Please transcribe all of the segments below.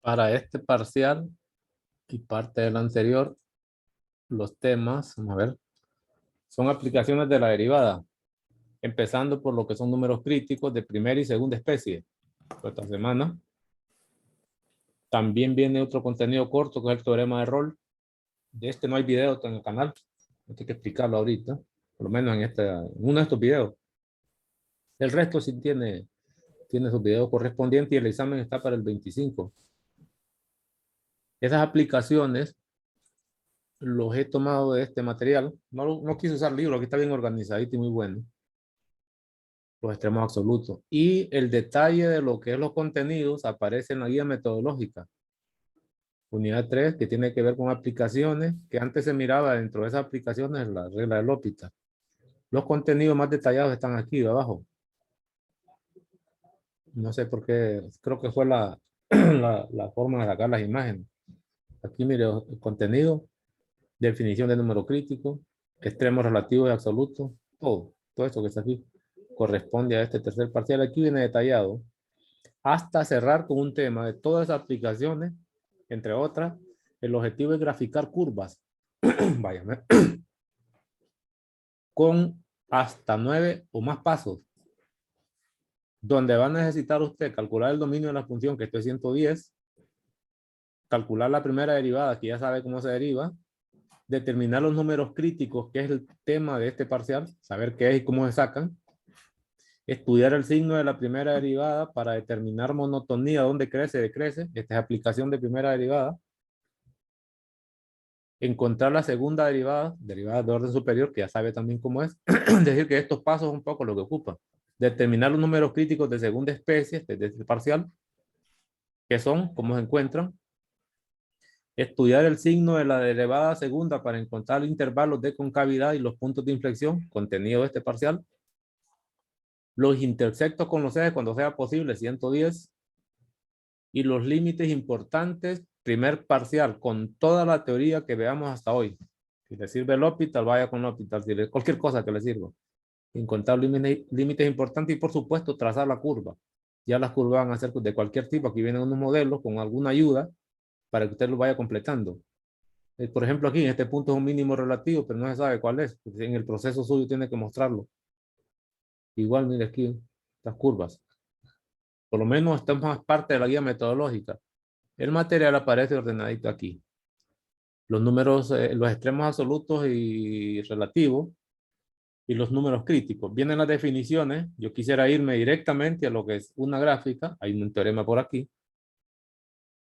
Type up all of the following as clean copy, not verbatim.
Para este parcial y parte del anterior, los temas, vamos a ver, son aplicaciones de la derivada, empezando por lo que son números críticos de primera y segunda especie. Esta semana también viene otro contenido corto que es el teorema de Rolle. De este no hay video en el canal, no hay que explicarlo ahorita, por lo menos en uno de estos videos. El resto sí tiene sus videos correspondientes y el examen está para el 25. Esas aplicaciones los he tomado de este material. No quise usar libro, aquí está bien organizadito y muy bueno. Los extremos absolutos. Y el detalle de lo que es los contenidos aparece en la guía metodológica. Unidad 3, que tiene que ver con aplicaciones, que antes se miraba dentro de esas aplicaciones la regla de L'Hopital. Los contenidos más detallados están aquí de abajo. No sé por qué, creo que fue la forma de sacar las imágenes. Aquí mire, el contenido, definición de número crítico, extremos relativos y absolutos, todo esto que está aquí corresponde a este tercer parcial. Aquí viene detallado hasta cerrar con un tema de todas esas aplicaciones, entre otras. El objetivo es graficar curvas, vaya, con hasta 9 o más pasos, donde va a necesitar usted calcular el dominio de la función, que esto es 110, calcular la primera derivada, que ya sabe cómo se deriva, determinar los números críticos, que es el tema de este parcial, saber qué es y cómo se sacan, estudiar el signo de la primera derivada para determinar monotonía, dónde crece, decrece, esta es aplicación de primera derivada, encontrar la segunda derivada, derivada de orden superior, que ya sabe también cómo es, decir que estos pasos son un poco lo que ocupa, determinar los números críticos de segunda especie, desde este parcial, que son, cómo se encuentran, estudiar el signo de la derivada segunda para encontrar intervalos de concavidad y los puntos de inflexión, contenido de este parcial, los intersectos con los ejes cuando sea posible, 110, y los límites importantes, primer parcial, con toda la teoría que veamos hasta hoy. Si le sirve el L'Hopital, vaya con el L'Hopital, si cualquier cosa que le sirva. Encontrar límites importantes y, por supuesto, trazar la curva. Ya las curvas van a ser de cualquier tipo. Aquí vienen unos modelos con alguna ayuda para que usted lo vaya completando. Por ejemplo, aquí en este punto es un mínimo relativo, pero no se sabe cuál es. En el proceso suyo tiene que mostrarlo. Igual, mire aquí, las curvas. Por lo menos esta es más parte de la guía metodológica. El material aparece ordenadito aquí. Los números, los extremos absolutos y relativos y los números críticos. Vienen las definiciones. Yo quisiera irme directamente a lo que es una gráfica. Hay un teorema por aquí.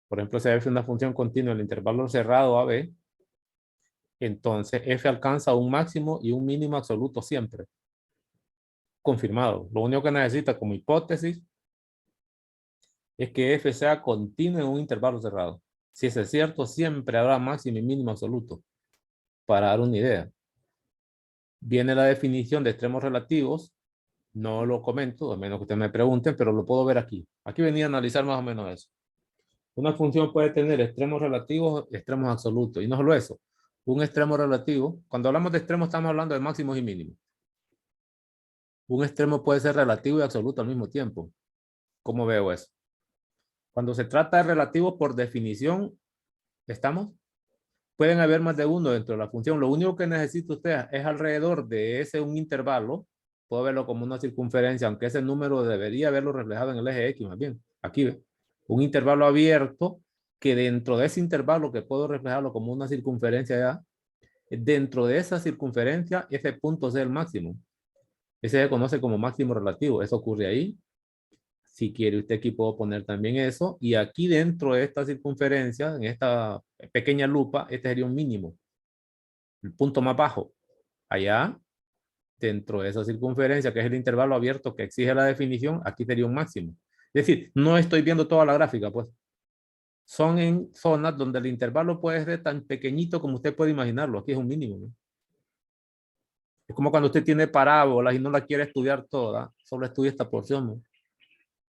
Por ejemplo, si f es una función continua en el intervalo cerrado AB, entonces f alcanza un máximo y un mínimo absoluto siempre. Confirmado. Lo único que necesita como hipótesis es que f sea continuo en un intervalo cerrado. Si eso es cierto, siempre habrá máximo y mínimo absoluto. Para dar una idea. Viene la definición de extremos relativos. No lo comento, a menos que ustedes me pregunten, pero lo puedo ver aquí. Aquí venía a analizar más o menos eso. Una función puede tener extremos relativos, extremos absolutos. Y no solo eso. Un extremo relativo, cuando hablamos de extremos estamos hablando de máximos y mínimos. Un extremo puede ser relativo y absoluto al mismo tiempo. ¿Cómo veo eso? Cuando se trata de relativos, por definición, ¿estamos? Pueden haber más de uno dentro de la función. Lo único que necesita usted es alrededor de ese un intervalo. Puedo verlo como una circunferencia, aunque ese número debería verlo reflejado en el eje X, más bien. Aquí ve. Un intervalo abierto que dentro de ese intervalo, que puedo reflejarlo como una circunferencia ya, dentro de esa circunferencia, ese punto es el máximo. Ese se conoce como máximo relativo. Eso ocurre ahí. Si quiere usted aquí puedo poner también eso. Y aquí dentro de esta circunferencia, en esta pequeña lupa, este sería un mínimo. El punto más bajo. Allá, dentro de esa circunferencia, que es el intervalo abierto que exige la definición, aquí sería un máximo. Es decir, no estoy viendo toda la gráfica, pues. Son en zonas donde el intervalo puede ser tan pequeñito como usted puede imaginarlo. Aquí es un mínimo, ¿no? Es como cuando usted tiene parábolas y no la quiere estudiar toda, solo estudia esta porción, ¿no?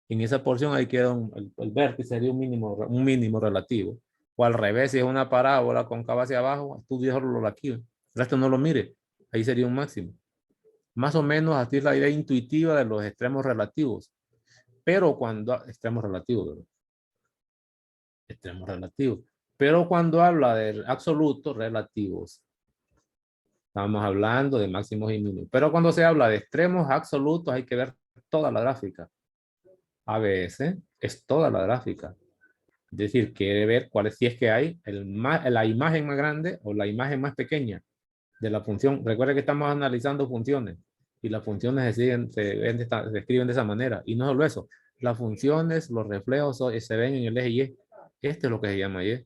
En esa porción ahí queda el vértice, sería un mínimo relativo. O al revés, si es una parábola cóncava hacia abajo, estudia solo lo aquí. El resto no lo mire. Ahí sería un máximo. Más o menos así es la idea intuitiva de los extremos relativos. Pero cuando extremos relativos, ¿verdad? extremos relativos. Pero cuando habla de absolutos relativos, estamos hablando de máximos y mínimos. Pero cuando se habla de extremos absolutos, hay que ver toda la gráfica. A veces es toda la gráfica. Es decir, quiere ver cuál es, si es que hay la imagen más grande o la imagen más pequeña de la función. Recuerda que estamos analizando funciones y las funciones se escriben de esa manera. Y no solo eso, las funciones, los reflejos se ven en el eje Y. Este es lo que se llama Y.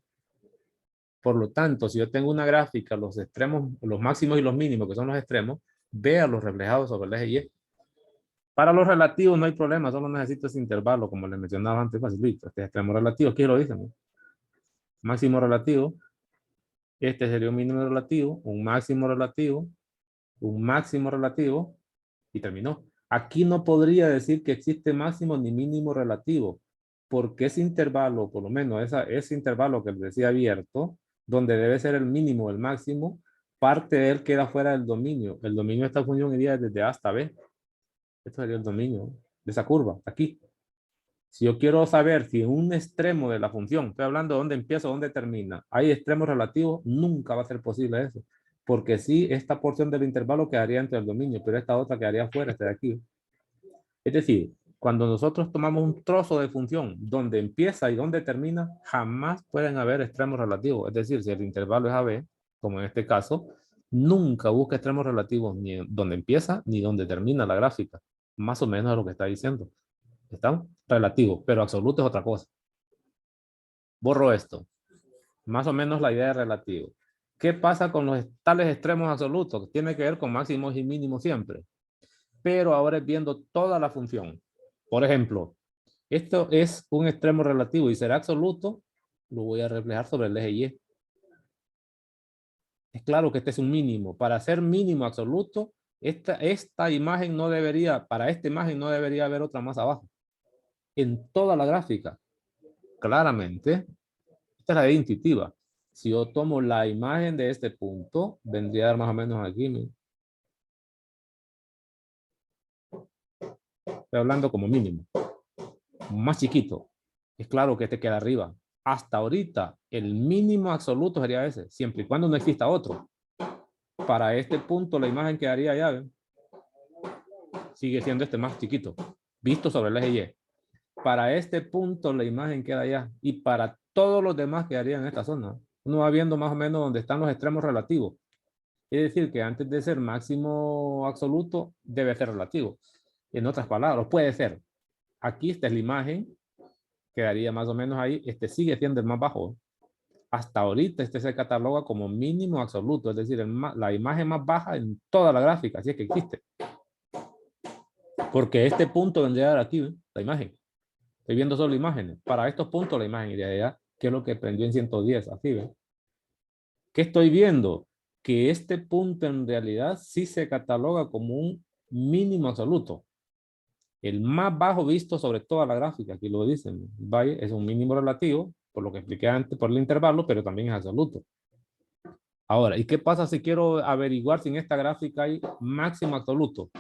Por lo tanto, si yo tengo una gráfica, los extremos, los máximos y los mínimos, que son los extremos, vea los reflejados sobre el eje Y. Para los relativos no hay problema, solo necesito ese intervalo, como les mencionaba antes, facilito. Este extremo relativo, aquí lo dicen, ¿no? Máximo relativo, este sería un mínimo relativo, un máximo relativo, y terminó. Aquí no podría decir que existe máximo ni mínimo relativo, porque ese intervalo, por lo menos ese intervalo que les decía abierto, donde debe ser el mínimo o el máximo, parte de él queda fuera del dominio. El dominio de esta función iría desde A hasta B. Esto sería el dominio de esa curva, aquí. Si yo quiero saber si en un extremo de la función, estoy hablando de dónde empieza o dónde termina, hay extremos relativos, nunca va a ser posible eso. Porque sí, esta porción del intervalo quedaría entre el dominio, pero esta otra quedaría fuera, este de aquí. Es decir, cuando nosotros tomamos un trozo de función donde empieza y donde termina, jamás pueden haber extremos relativos. Es decir, si el intervalo es AB, como en este caso, nunca busca extremos relativos ni donde empieza ni donde termina la gráfica. Más o menos es lo que está diciendo. ¿Están? Relativos, pero absoluto es otra cosa. Borro esto. Más o menos la idea de relativo. ¿Qué pasa con los tales extremos absolutos? Tiene que ver con máximos y mínimos siempre. Pero ahora es viendo toda la función. Por ejemplo, esto es un extremo relativo y será absoluto, lo voy a reflejar sobre el eje Y. Es claro que este es un mínimo. Para ser mínimo absoluto, esta imagen no debería, para esta imagen no debería haber otra más abajo. En toda la gráfica, claramente, esta es la idea intuitiva. Si yo tomo la imagen de este punto, vendría a dar más o menos aquí. ¿No? Estoy hablando como mínimo. Más chiquito. Es claro que este queda arriba. Hasta ahorita, el mínimo absoluto sería ese, siempre y cuando no exista otro. Para este punto, la imagen quedaría allá. ¿Ven? Sigue siendo este más chiquito, visto sobre el eje Y. Para este punto, la imagen queda allá. Y para todos los demás quedaría en esta zona. Uno va viendo más o menos dónde están los extremos relativos. Es decir, que antes de ser máximo absoluto, debe ser relativo. En otras palabras, puede ser. Aquí esta es la imagen, quedaría más o menos ahí. Este sigue siendo el más bajo. Hasta ahorita este se cataloga como mínimo absoluto, es decir, la imagen más baja en toda la gráfica, así es que existe. Porque este punto vendría a dar aquí, ¿eh? La imagen. Estoy viendo solo imágenes. Para estos puntos la imagen iría allá, que es lo que prendió en 110, así, ¿ven? ¿Qué estoy viendo? Que este punto en realidad sí se cataloga como un mínimo absoluto. El más bajo visto sobre toda la gráfica, aquí lo dicen, es un mínimo relativo, por lo que expliqué antes, por el intervalo, pero también es absoluto. Ahora, ¿y qué pasa si quiero averiguar si en esta gráfica hay máximo absoluto?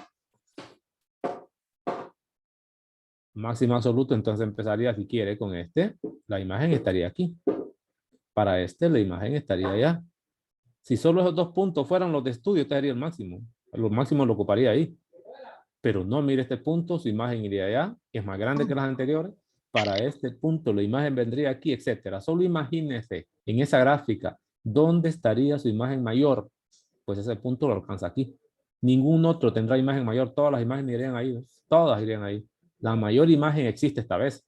Máximo absoluto, entonces empezaría, si quiere, con este, la imagen estaría aquí. Para este, la imagen estaría allá. Si solo esos dos puntos fueran los de estudio, este sería el máximo. Lo máximo lo ocuparía ahí. Pero no, mire este punto, su imagen iría allá, es más grande que las anteriores. Para este punto, la imagen vendría aquí, etcétera. Solo imagínese en esa gráfica, ¿dónde estaría su imagen mayor? Pues ese punto lo alcanza aquí. Ningún otro tendrá imagen mayor, todas las imágenes irían ahí, ¿no? Todas irían ahí. La mayor imagen existe esta vez.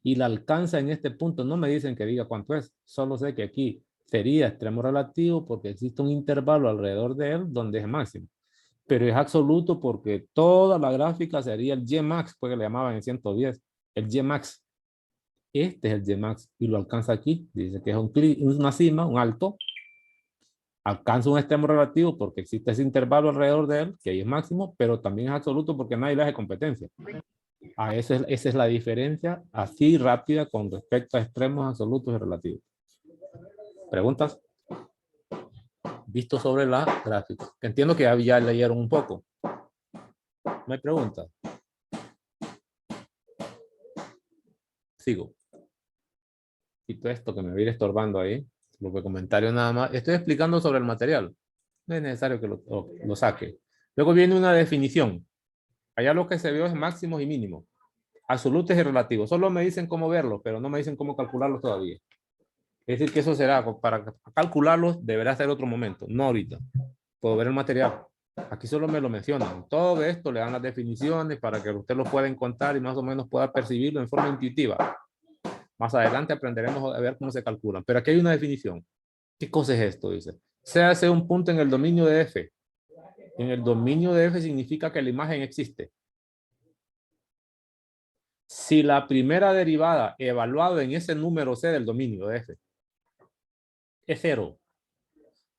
Y la alcanza en este punto, no me dicen que diga cuánto es, solo sé que aquí sería extremo relativo porque existe un intervalo alrededor de él donde es máximo. Pero es absoluto porque toda la gráfica sería el Gmax, pues que le llamaban en 110, el Gmax. Este es el Gmax y lo alcanza aquí. Dice que es una cima, un alto. Alcanza un extremo relativo porque existe ese intervalo alrededor de él, que ahí es máximo, pero también es absoluto porque nadie le hace competencia. Esa es la diferencia así rápida con respecto a extremos absolutos y relativos. ¿Preguntas? Visto sobre la gráfica. Entiendo que ya leyeron un poco. ¿No hay preguntas? Sigo. Quito esto que me va a ir estorbando ahí. Lo que comentario nada más. Estoy explicando sobre el material. No es necesario que lo saque. Luego viene una definición. Allá lo que se vio es máximos y mínimos. Absolutos y relativos. Solo me dicen cómo verlos, pero no me dicen cómo calcularlos todavía. Es decir, que eso será, para calcularlos deberá ser otro momento, no ahorita. Puedo ver el material. Aquí solo me lo mencionan. Todo esto le dan las definiciones para que usted lo pueda encontrar y más o menos pueda percibirlo en forma intuitiva. Más adelante aprenderemos a ver cómo se calculan. Pero aquí hay una definición. ¿Qué cosa es esto? Dice. Se hace un punto en el dominio de F. En el dominio de F significa que la imagen existe. Si la primera derivada evaluada en ese número C del dominio de F es 0,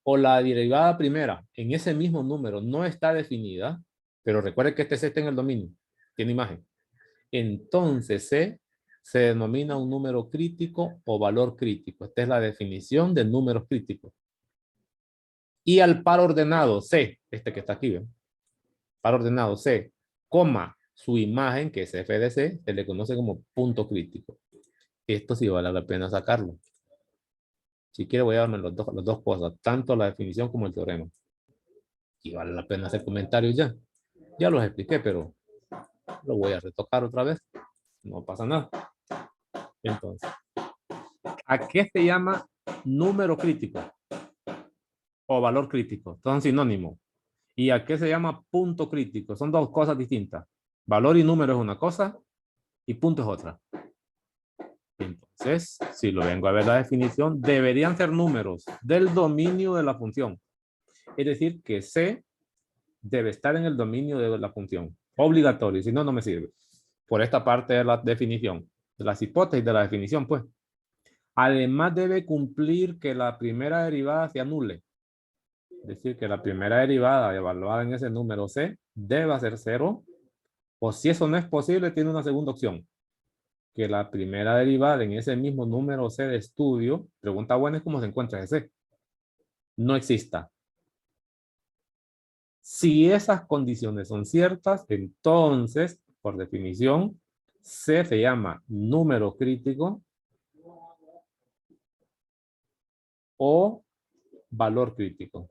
o la derivada primera en ese mismo número no está definida, pero recuerde que este C está en el dominio, tiene imagen, entonces C se denomina un número crítico o valor crítico. Esta es la definición de números críticos. Y al par ordenado C, este que está aquí, ¿ven? Par ordenado C, coma, su imagen, que es f de C, se le conoce como punto crítico. Esto sí vale la pena sacarlo. Si quiere voy a darme las dos cosas, tanto la definición como el teorema. Y vale la pena hacer comentarios ya. Ya los expliqué, pero lo voy a retocar otra vez. No pasa nada. Entonces, ¿a qué se llama número crítico o valor crítico? Son sinónimos. ¿Y a qué se llama punto crítico? Son dos cosas distintas. Valor y número es una cosa y punto es otra. Entonces, si lo vengo a ver la definición, deberían ser números del dominio de la función. Es decir, que C debe estar en el dominio de la función. Obligatorio, si no, no me sirve. Por esta parte de la definición, de las hipótesis de la definición, pues. Además debe cumplir que la primera derivada se anule. Es decir, que la primera derivada evaluada en ese número C debe ser 0. O si eso no es posible, tiene una segunda opción. Que la primera derivada en ese mismo número C de estudio, pregunta buena es cómo se encuentra ese, no exista. Si esas condiciones son ciertas, entonces, por definición, C se llama número crítico o valor crítico.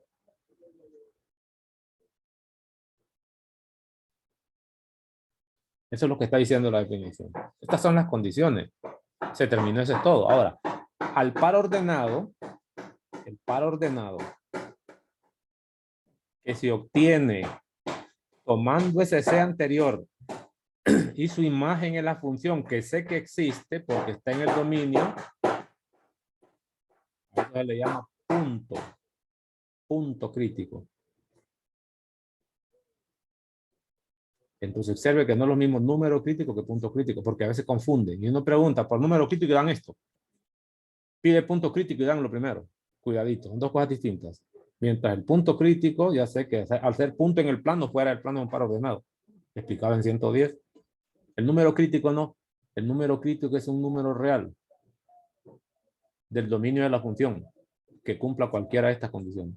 Eso es lo que está diciendo la definición. Estas son las condiciones. Se terminó, eso es todo. Ahora, al par ordenado, el par ordenado que se obtiene tomando ese C anterior y su imagen en la función que sé que existe porque está en el dominio, a eso se le llama punto crítico. Entonces observe que no es lo mismo número crítico que punto crítico, porque a veces confunden. Y uno pregunta por número crítico y dan esto. Pide punto crítico y dan lo primero. Cuidadito, son dos cosas distintas. Mientras el punto crítico, ya sé que al ser punto en el plano, fuera del plano de un par ordenado. Explicaba en 110. El número crítico no. El número crítico es un número real del dominio de la función que cumpla cualquiera de estas condiciones.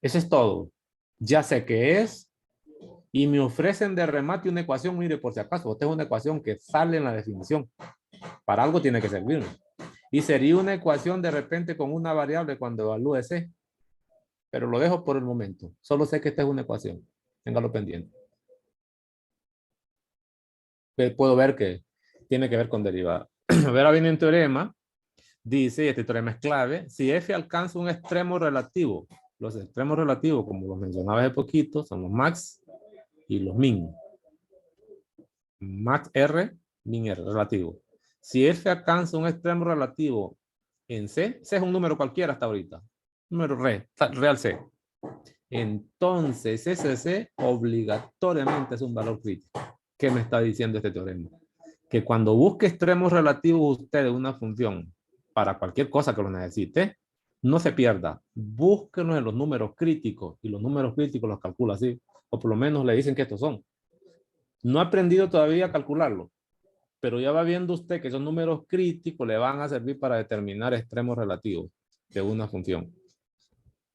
Eso es todo. Ya sé qué es y me ofrecen de remate una ecuación. Mire, por si acaso, esta es una ecuación que sale en la definición. Para algo tiene que servir. Y sería una ecuación de repente con una variable cuando evalúe C. Pero lo dejo por el momento. Solo sé que esta es una ecuación. Téngalo pendiente. Puedo ver que tiene que ver con derivada. Ahora viene un teorema. Dice, y este teorema es clave, si F alcanza un extremo relativo, los extremos relativos, como los mencionaba hace poquito, son los max y los min. Max R, min R, relativo. Si F alcanza un extremo relativo en C, C es un número cualquiera hasta ahorita, número real C. Entonces ese C obligatoriamente es un valor crítico. ¿Qué me está diciendo este teorema? Que cuando busque extremos relativos usted de una función para cualquier cosa que lo necesite, no se pierda. Búsquenos en los números críticos y los números críticos los calcula así, o por lo menos le dicen que estos son. No ha aprendido todavía a calcularlo, pero ya va viendo usted que esos números críticos le van a servir para determinar extremos relativos de una función.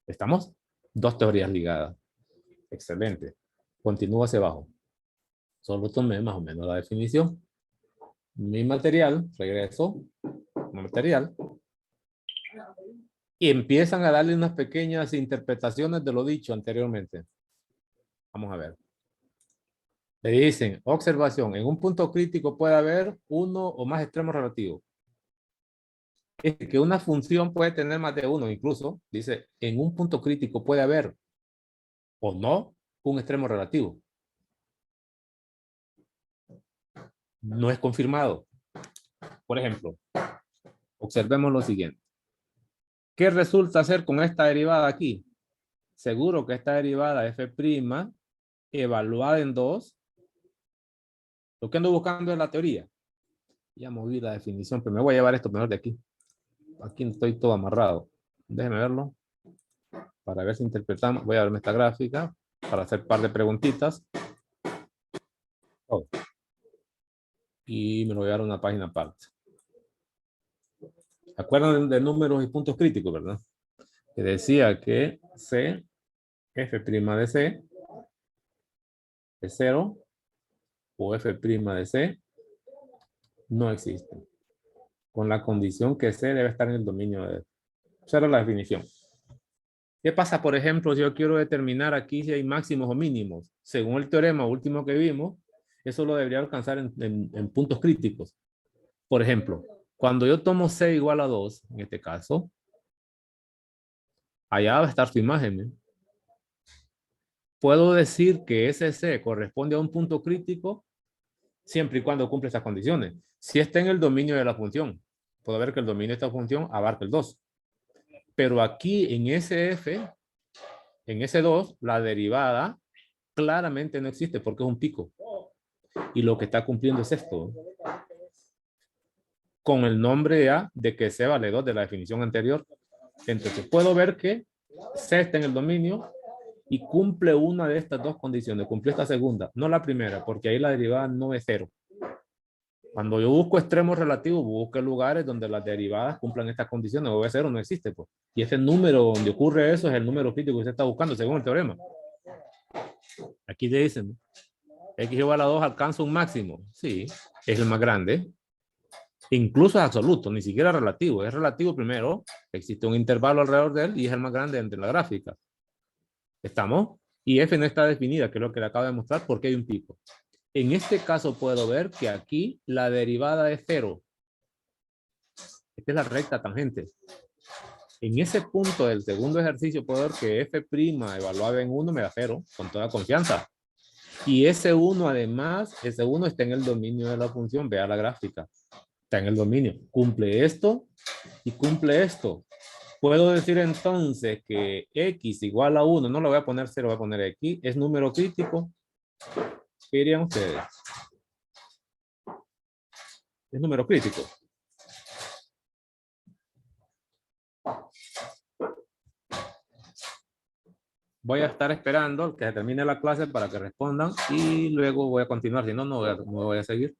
¿Estamos? Dos teorías ligadas. Excelente. Continúo hacia abajo. Solo tomé más o menos la definición. Mi material, regreso. como material, y empiezan a darle unas pequeñas interpretaciones de lo dicho anteriormente. Vamos a ver. Le dicen, observación, en un punto crítico puede haber uno o más extremos relativos. Es que una función puede tener más de uno, incluso, dice, en un punto crítico puede haber o no un extremo relativo. No es confirmado. Por ejemplo, observemos lo siguiente. ¿Qué resulta hacer con esta derivada aquí? Seguro que esta derivada f' evaluada en 2. Lo que ando buscando es la teoría. Ya moví la definición, pero me voy a llevar esto mejor de aquí. Aquí estoy todo amarrado. Déjenme verlo para ver si interpretamos. Voy a verme esta gráfica para hacer un par de preguntitas. Oh. Y me lo voy a dar a una página aparte. ¿Acuerdan de números y puntos críticos, verdad? Que decía que C, f' de C, es 0 o f' de C no existe. Con la condición que C debe estar en el dominio de... Esa era la definición. ¿Qué pasa, por ejemplo, si yo quiero determinar aquí si hay máximos o mínimos? Según el teorema último que vimos, eso lo debería alcanzar en puntos críticos. Por ejemplo, cuando yo tomo C igual a 2, en este caso, allá va a estar su imagen, ¿eh? Puedo decir que ese C corresponde a un punto crítico siempre y cuando cumple esas condiciones. Si está en el dominio de la función, puedo ver que el dominio de esta función abarca el 2. Pero aquí en ese F, en ese 2, la derivada claramente no existe porque es un pico. Y lo que está cumpliendo es esto. Con el nombre ya de que C vale 2 de la definición anterior. Entonces puedo ver que C está en el dominio y cumple una de estas dos condiciones. Cumple esta segunda, no la primera, porque ahí la derivada no es 0. Cuando yo busco extremos relativos, busco lugares donde las derivadas cumplan estas condiciones. O es 0 no existe, pues. Y ese número donde ocurre eso es el número crítico que usted está buscando según el teorema. Aquí te dicen, x igual a 2 alcanza un máximo. Sí, es el más grande. Incluso es absoluto, ni siquiera relativo. Es relativo primero, existe un intervalo alrededor de él y es el más grande entre la gráfica. ¿Estamos? Y f no está definida, que es lo que le acabo de mostrar, porque hay un pico. En este caso puedo ver que aquí la derivada es 0. Esta es la recta tangente. En ese punto del segundo ejercicio puedo ver que f' evaluada en 1 me da 0, con toda confianza. Y ese 1 además, ese 1 está en el dominio de la función. Vea la gráfica. Está en el dominio. Cumple esto y cumple esto. Puedo decir entonces que x igual a 1, no lo voy a poner 0, voy a poner x, es número crítico. ¿Qué dirían ustedes? Es número crítico. Voy a estar esperando que termine la clase para que respondan y luego voy a continuar. Si no, no voy a seguir.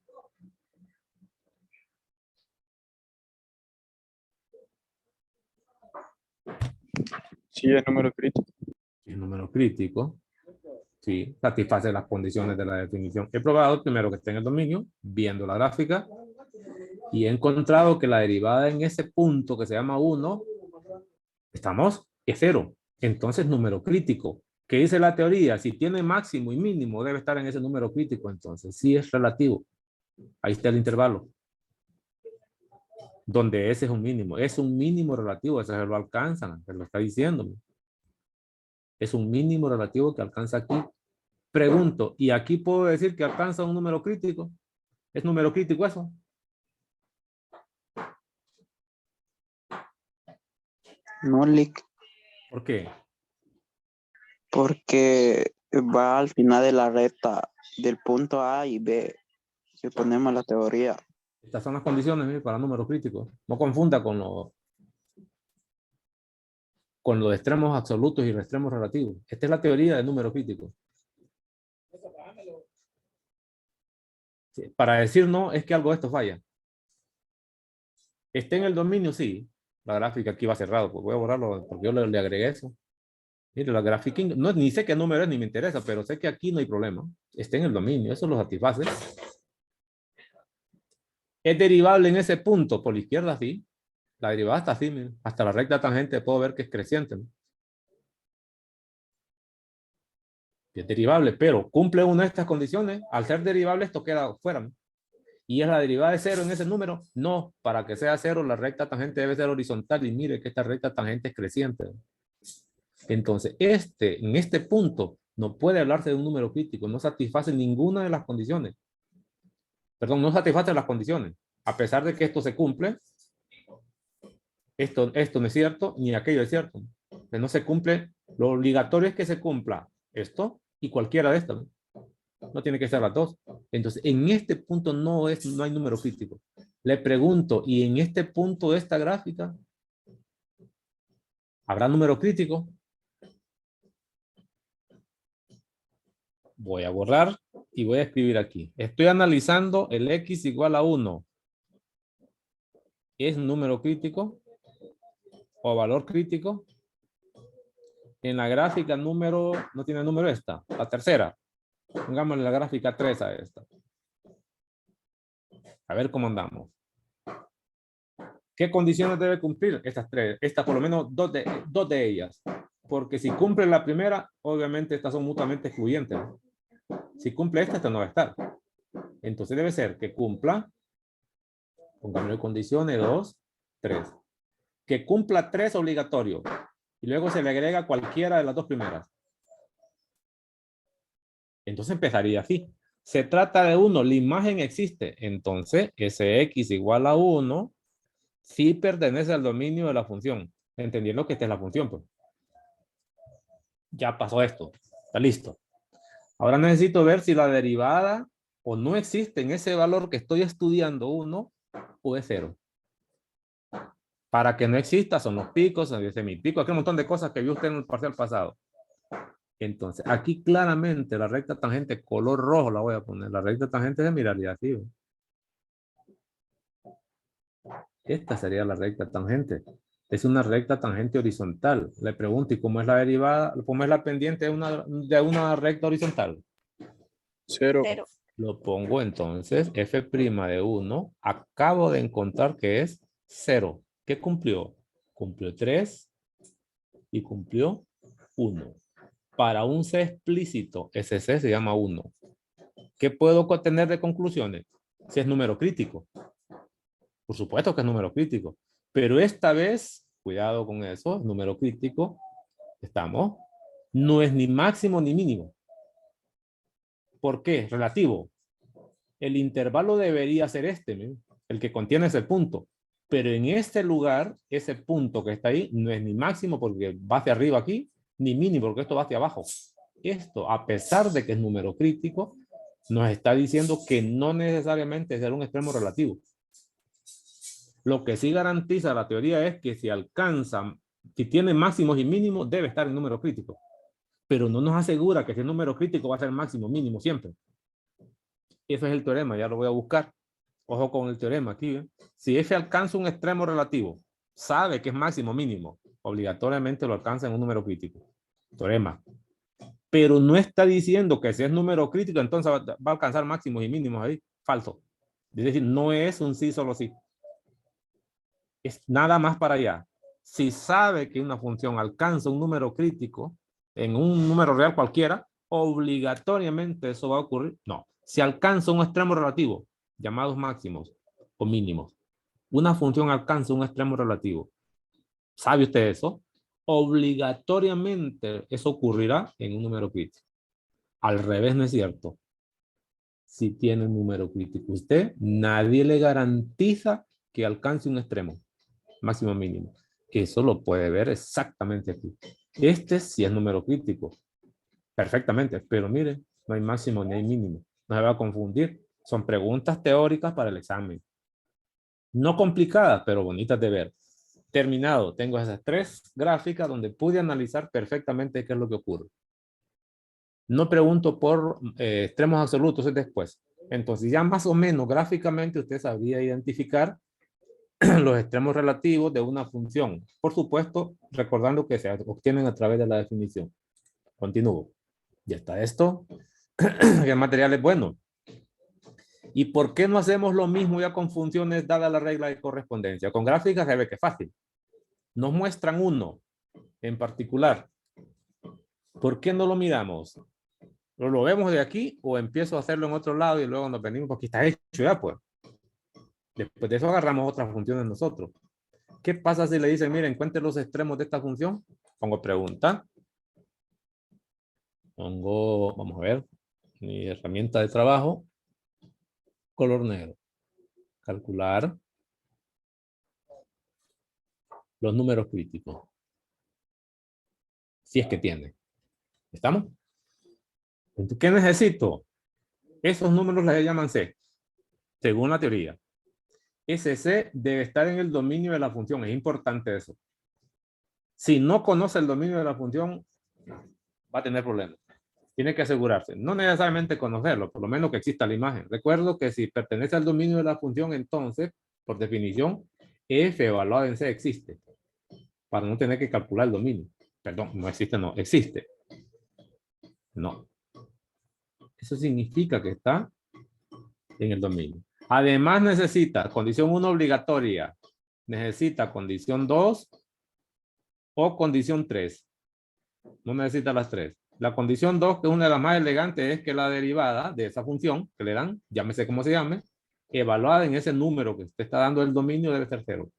Sí, es número crítico. Es número crítico. Sí, satisface las condiciones de la definición. He probado primero que esté en el dominio, viendo la gráfica, y he encontrado que la derivada en ese punto que se llama 1, estamos, es 0. Entonces, número crítico. ¿Qué dice la teoría? Si tiene máximo y mínimo, debe estar en ese número crítico. Entonces, sí es relativo. Ahí está el intervalo. Donde ese es un mínimo. Es un mínimo relativo. Ese se lo alcanzan. Se lo está diciendo. Es un mínimo relativo que alcanza aquí. Pregunto, ¿y aquí puedo decir que alcanza un número crítico? ¿Es número crítico eso? No, Lick, ¿Por qué? porque va al final de la recta del punto A y B. Si ponemos la teoría. Estas son las condiciones para números críticos. No confunda con los extremos absolutos y los extremos relativos. Esta es la teoría del número crítico. Sí, para decir no, es que algo de esto falla. ¿Está en el dominio? Sí. La gráfica aquí va cerrado. Pues voy a borrarlo porque yo le agregué eso. Mire, la gráfica, no, ni sé qué número es ni me interesa, pero sé que aquí no hay problema. Está en el dominio, eso lo satisface. ¿Es derivable en ese punto? Por la izquierda, sí. La derivada está así, miren. Hasta la recta tangente puedo ver que es creciente, ¿no? Y es derivable, pero cumple una de estas condiciones. Al ser derivable, esto queda fuera, ¿no? Y es la derivada de cero en ese número. No, para que sea cero, la recta tangente debe ser horizontal. Y mire que esta recta tangente es creciente, ¿no? Entonces, en este punto, no puede hablarse de un número crítico. No satisface ninguna de las condiciones. Perdón, no satisface las condiciones. A pesar de que esto se cumple, esto no es cierto, ni aquello es cierto. Que no se cumple, lo obligatorio es que se cumpla esto y cualquiera de estas. No tiene que ser las dos. Entonces, en este punto no hay número crítico. Le pregunto, ¿y en este punto de esta gráfica habrá número crítico? Voy a borrar y voy a escribir aquí. Estoy analizando el x igual a 1. ¿Es número crítico o valor crítico? En la gráfica número, no tiene número esta, la tercera. Pongámosle la gráfica 3 a esta. A ver cómo andamos. ¿Qué condiciones debe cumplir? Estas tres, estas por lo menos dos de ellas. Porque si cumple la primera, obviamente estas son mutuamente excluyentes, ¿no? Si cumple esta no va a estar. Entonces debe ser que cumpla, pongámosle condiciones 2, 3. Que cumpla 3 obligatorio. Y luego se le agrega cualquiera de las dos primeras. Entonces empezaría así. Se trata de 1, la imagen existe. Entonces, Sx igual a 1 sí pertenece al dominio de la función. Entendiendo que esta es la función, pues. Ya pasó esto. Está listo. Ahora necesito ver si la derivada o no existe en ese valor que estoy estudiando 1 o es 0. Para que no exista son los picos, el semipico, aquí hay un montón de cosas que vio usted en el parcial pasado. Entonces, aquí claramente la recta tangente color rojo la voy a poner. La recta tangente se miraría así. Esta sería la recta tangente. Es una recta tangente horizontal. Le pregunto, ¿y cómo es la derivada? ¿Cómo es la pendiente de una recta horizontal? 0. Lo pongo entonces, f' de 1. Acabo de encontrar que es 0. ¿Qué cumplió? Cumplió 3 y cumplió 1. Para un C explícito, ese C se llama 1. ¿Qué puedo tener de conclusiones? Si es número crítico. Por supuesto que es número crítico. Pero esta vez, cuidado con eso, número crítico, estamos, no es ni máximo ni mínimo. ¿Por qué? Relativo. El intervalo debería ser este, ¿no? El que contiene ese punto. Pero en este lugar, ese punto que está ahí, no es ni máximo porque va hacia arriba aquí, ni mínimo porque esto va hacia abajo. Esto, a pesar de que es número crítico, nos está diciendo que no necesariamente es un extremo relativo. Lo que sí garantiza la teoría es que si alcanza, si tiene máximos y mínimos, debe estar en número crítico. Pero no nos asegura que ese número crítico va a ser máximo mínimo siempre. Ese es el teorema, ya lo voy a buscar. Ojo con el teorema aquí. Si F alcanza un extremo relativo, sabe que es máximo mínimo, obligatoriamente lo alcanza en un número crítico. Teorema. Pero no está diciendo que si es número crítico, entonces va a alcanzar máximos y mínimos ahí. Falso. Es decir, no es un sí solo sí. Es nada más para allá. Si sabe que una función alcanza un número crítico en un número real cualquiera, obligatoriamente eso va a ocurrir. No. Si alcanza un extremo relativo, llamados máximos o mínimos, una función alcanza un extremo relativo. ¿Sabe usted eso? Obligatoriamente eso ocurrirá en un número crítico. Al revés no es cierto. Si tiene un número crítico usted, nadie le garantiza que alcance un extremo máximo mínimo. Eso lo puede ver exactamente aquí. Este sí es número crítico. Perfectamente. Pero mire, no hay máximo ni hay mínimo. No se va a confundir. Son preguntas teóricas para el examen. No complicadas, pero bonitas de ver. Terminado. Tengo esas 3 gráficas donde pude analizar perfectamente qué es lo que ocurre. No pregunto por extremos absolutos, es después. Entonces ya más o menos gráficamente usted sabría identificar los extremos relativos de una función. Por supuesto, recordando que se obtienen a través de la definición. Continúo. Ya está esto. El material es bueno. ¿Y por qué no hacemos lo mismo ya con funciones dada la regla de correspondencia? Con gráficas se ve que es fácil. Nos muestran uno en particular. ¿Por qué no lo miramos? ¿Lo vemos de aquí o empiezo a hacerlo en otro lado y luego nos venimos porque está hecho ya pues? Después de eso agarramos otras funciones nosotros. ¿Qué pasa si le dicen, miren, encuentre los extremos de esta función? Pongo pregunta. Pongo, vamos a ver, mi herramienta de trabajo, color negro. Calcular los números críticos. Si es que tiene. ¿Estamos? Entonces, ¿qué necesito? Esos números les llaman C, según la teoría. Ese C debe estar en el dominio de la función. Es importante eso. Si no conoce el dominio de la función, va a tener problemas. Tiene que asegurarse. No necesariamente conocerlo, por lo menos que exista la imagen. Recuerdo que si pertenece al dominio de la función, entonces, por definición, F evaluado en C existe. Para no tener que calcular el dominio. Perdón, no existe, no. Existe. No. Eso significa que está en el dominio. Además necesita condición 1 obligatoria. Necesita condición 2 o condición 3. No necesita las 3. La condición 2, que es una de las más elegantes, es que la derivada de esa función que le dan, llámese como se llame, evaluada en ese número que usted está dando el dominio debe ser 0.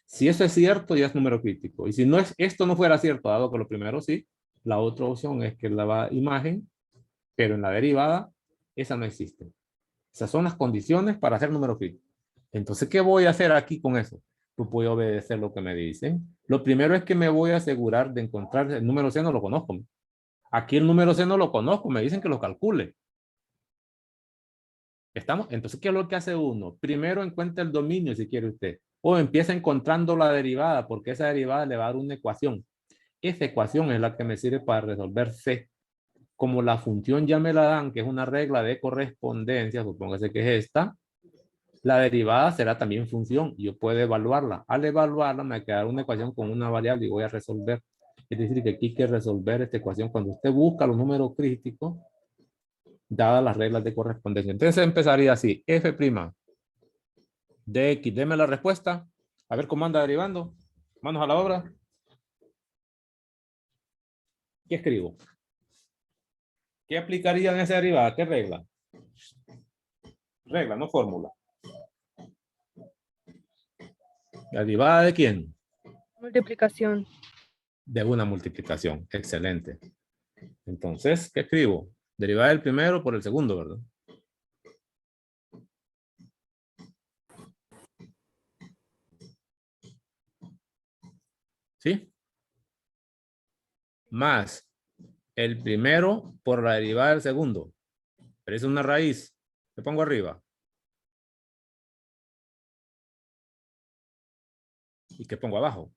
Si eso es cierto, ya es número crítico. Y si no es, esto no fuera cierto, dado que lo primero sí, la otra opción es que la imagen, pero en la derivada, esa no existe. Esas son las condiciones para hacer número crítico. Entonces, ¿qué voy a hacer aquí con eso? Pues voy a obedecer lo que me dicen. Lo primero es que me voy a asegurar de encontrar el número C, no lo conozco. Aquí el número C no lo conozco, me dicen que lo calcule. ¿Estamos? Entonces, ¿qué es lo que hace uno? Primero encuentra el dominio, si quiere usted. O empieza encontrando la derivada, porque esa derivada le va a dar una ecuación. Esa ecuación es la que me sirve para resolver C. Como la función ya me la dan, que es una regla de correspondencia, supóngase que es esta, la derivada será también función y yo puedo evaluarla. Al evaluarla me va a quedar una ecuación con una variable y voy a resolver. Es decir, que aquí hay que resolver esta ecuación cuando usted busca los números críticos, dadas las reglas de correspondencia. Entonces empezaría así, f' de x, deme la respuesta. A ver cómo anda derivando. Manos a la obra. ¿Qué escribo? ¿Qué aplicaría en esa derivada? ¿Qué regla? Regla, no fórmula. ¿La derivada de quién? Multiplicación. De una multiplicación. Excelente. Entonces, ¿qué escribo? Derivada del primero por el segundo, ¿verdad? ¿Sí? Más el primero por la derivada del segundo. Pero es una raíz. Le pongo arriba. ¿Y qué pongo abajo?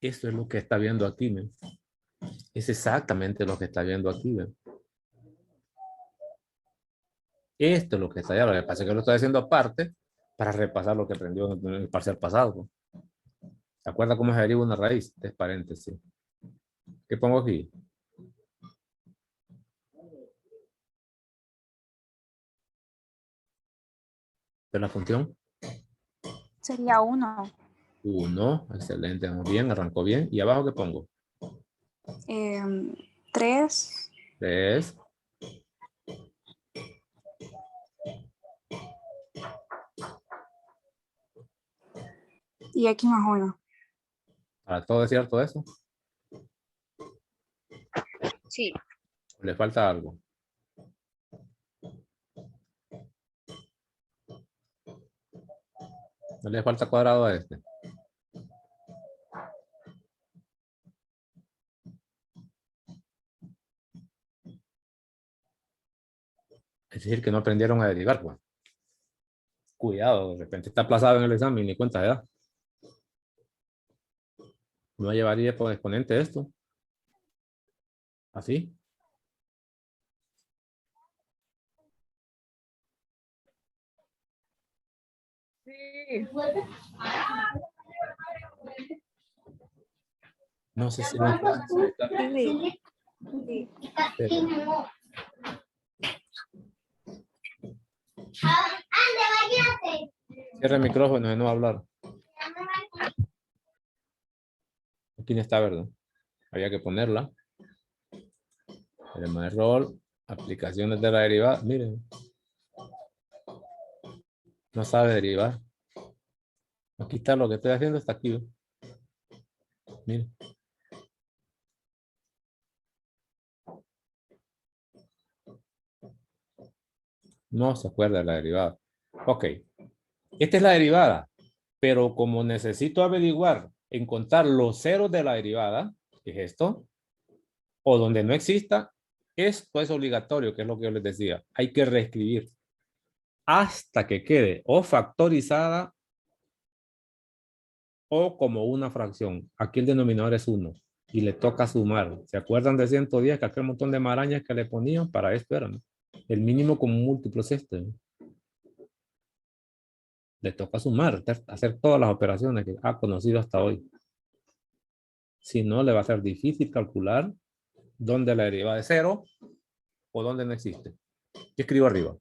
Esto es lo que está viendo aquí, ¿ven? Es exactamente lo que está viendo aquí, ¿ven? Esto es lo que está allá. Lo que pasa es que lo estoy haciendo aparte para repasar lo que aprendió en el parcial pasado. ¿Se acuerda cómo se deriva una raíz? Es paréntesis. ¿Qué pongo aquí? ¿De la función? Sería 1. 1. Excelente. Vamos bien. Arrancó bien. ¿Y abajo qué pongo? 3. 3. Y x más 1. ¿Para todo es cierto eso? Sí. ¿Le falta algo? ¿No le falta cuadrado a este? Es decir, que no aprendieron a derivar, pues. Cuidado, de repente está aplazado en el examen, ni cuenta de edad. ¿No llevaría por exponente esto? ¿Así? Sí. No sé si me Sí. Sí. Cero. Cierra el micrófono y no va a hablar. Aquí no está, ¿verdad? Había que ponerla. Tenemos error. Aplicaciones de la derivada. Miren. No sabe derivar. Aquí está lo que estoy haciendo. Está aquí. ¿Ve? Miren. No se acuerda de la derivada. Ok. Esta es la derivada. Pero como necesito averiguar, encontrar los ceros de la derivada, que es esto, o donde no exista, esto es obligatorio, que es lo que yo les decía. Hay que reescribir hasta que quede o factorizada o como una fracción. Aquí el denominador es 1 y le toca sumar. ¿Se acuerdan de 110 que aquel montón de marañas que le ponían para esto eran? El mínimo como múltiplo es este. Le toca sumar, hacer todas las operaciones que ha conocido hasta hoy. Si no, le va a ser difícil calcular dónde la derivada es 0 o dónde no existe. ¿Qué escribo arriba?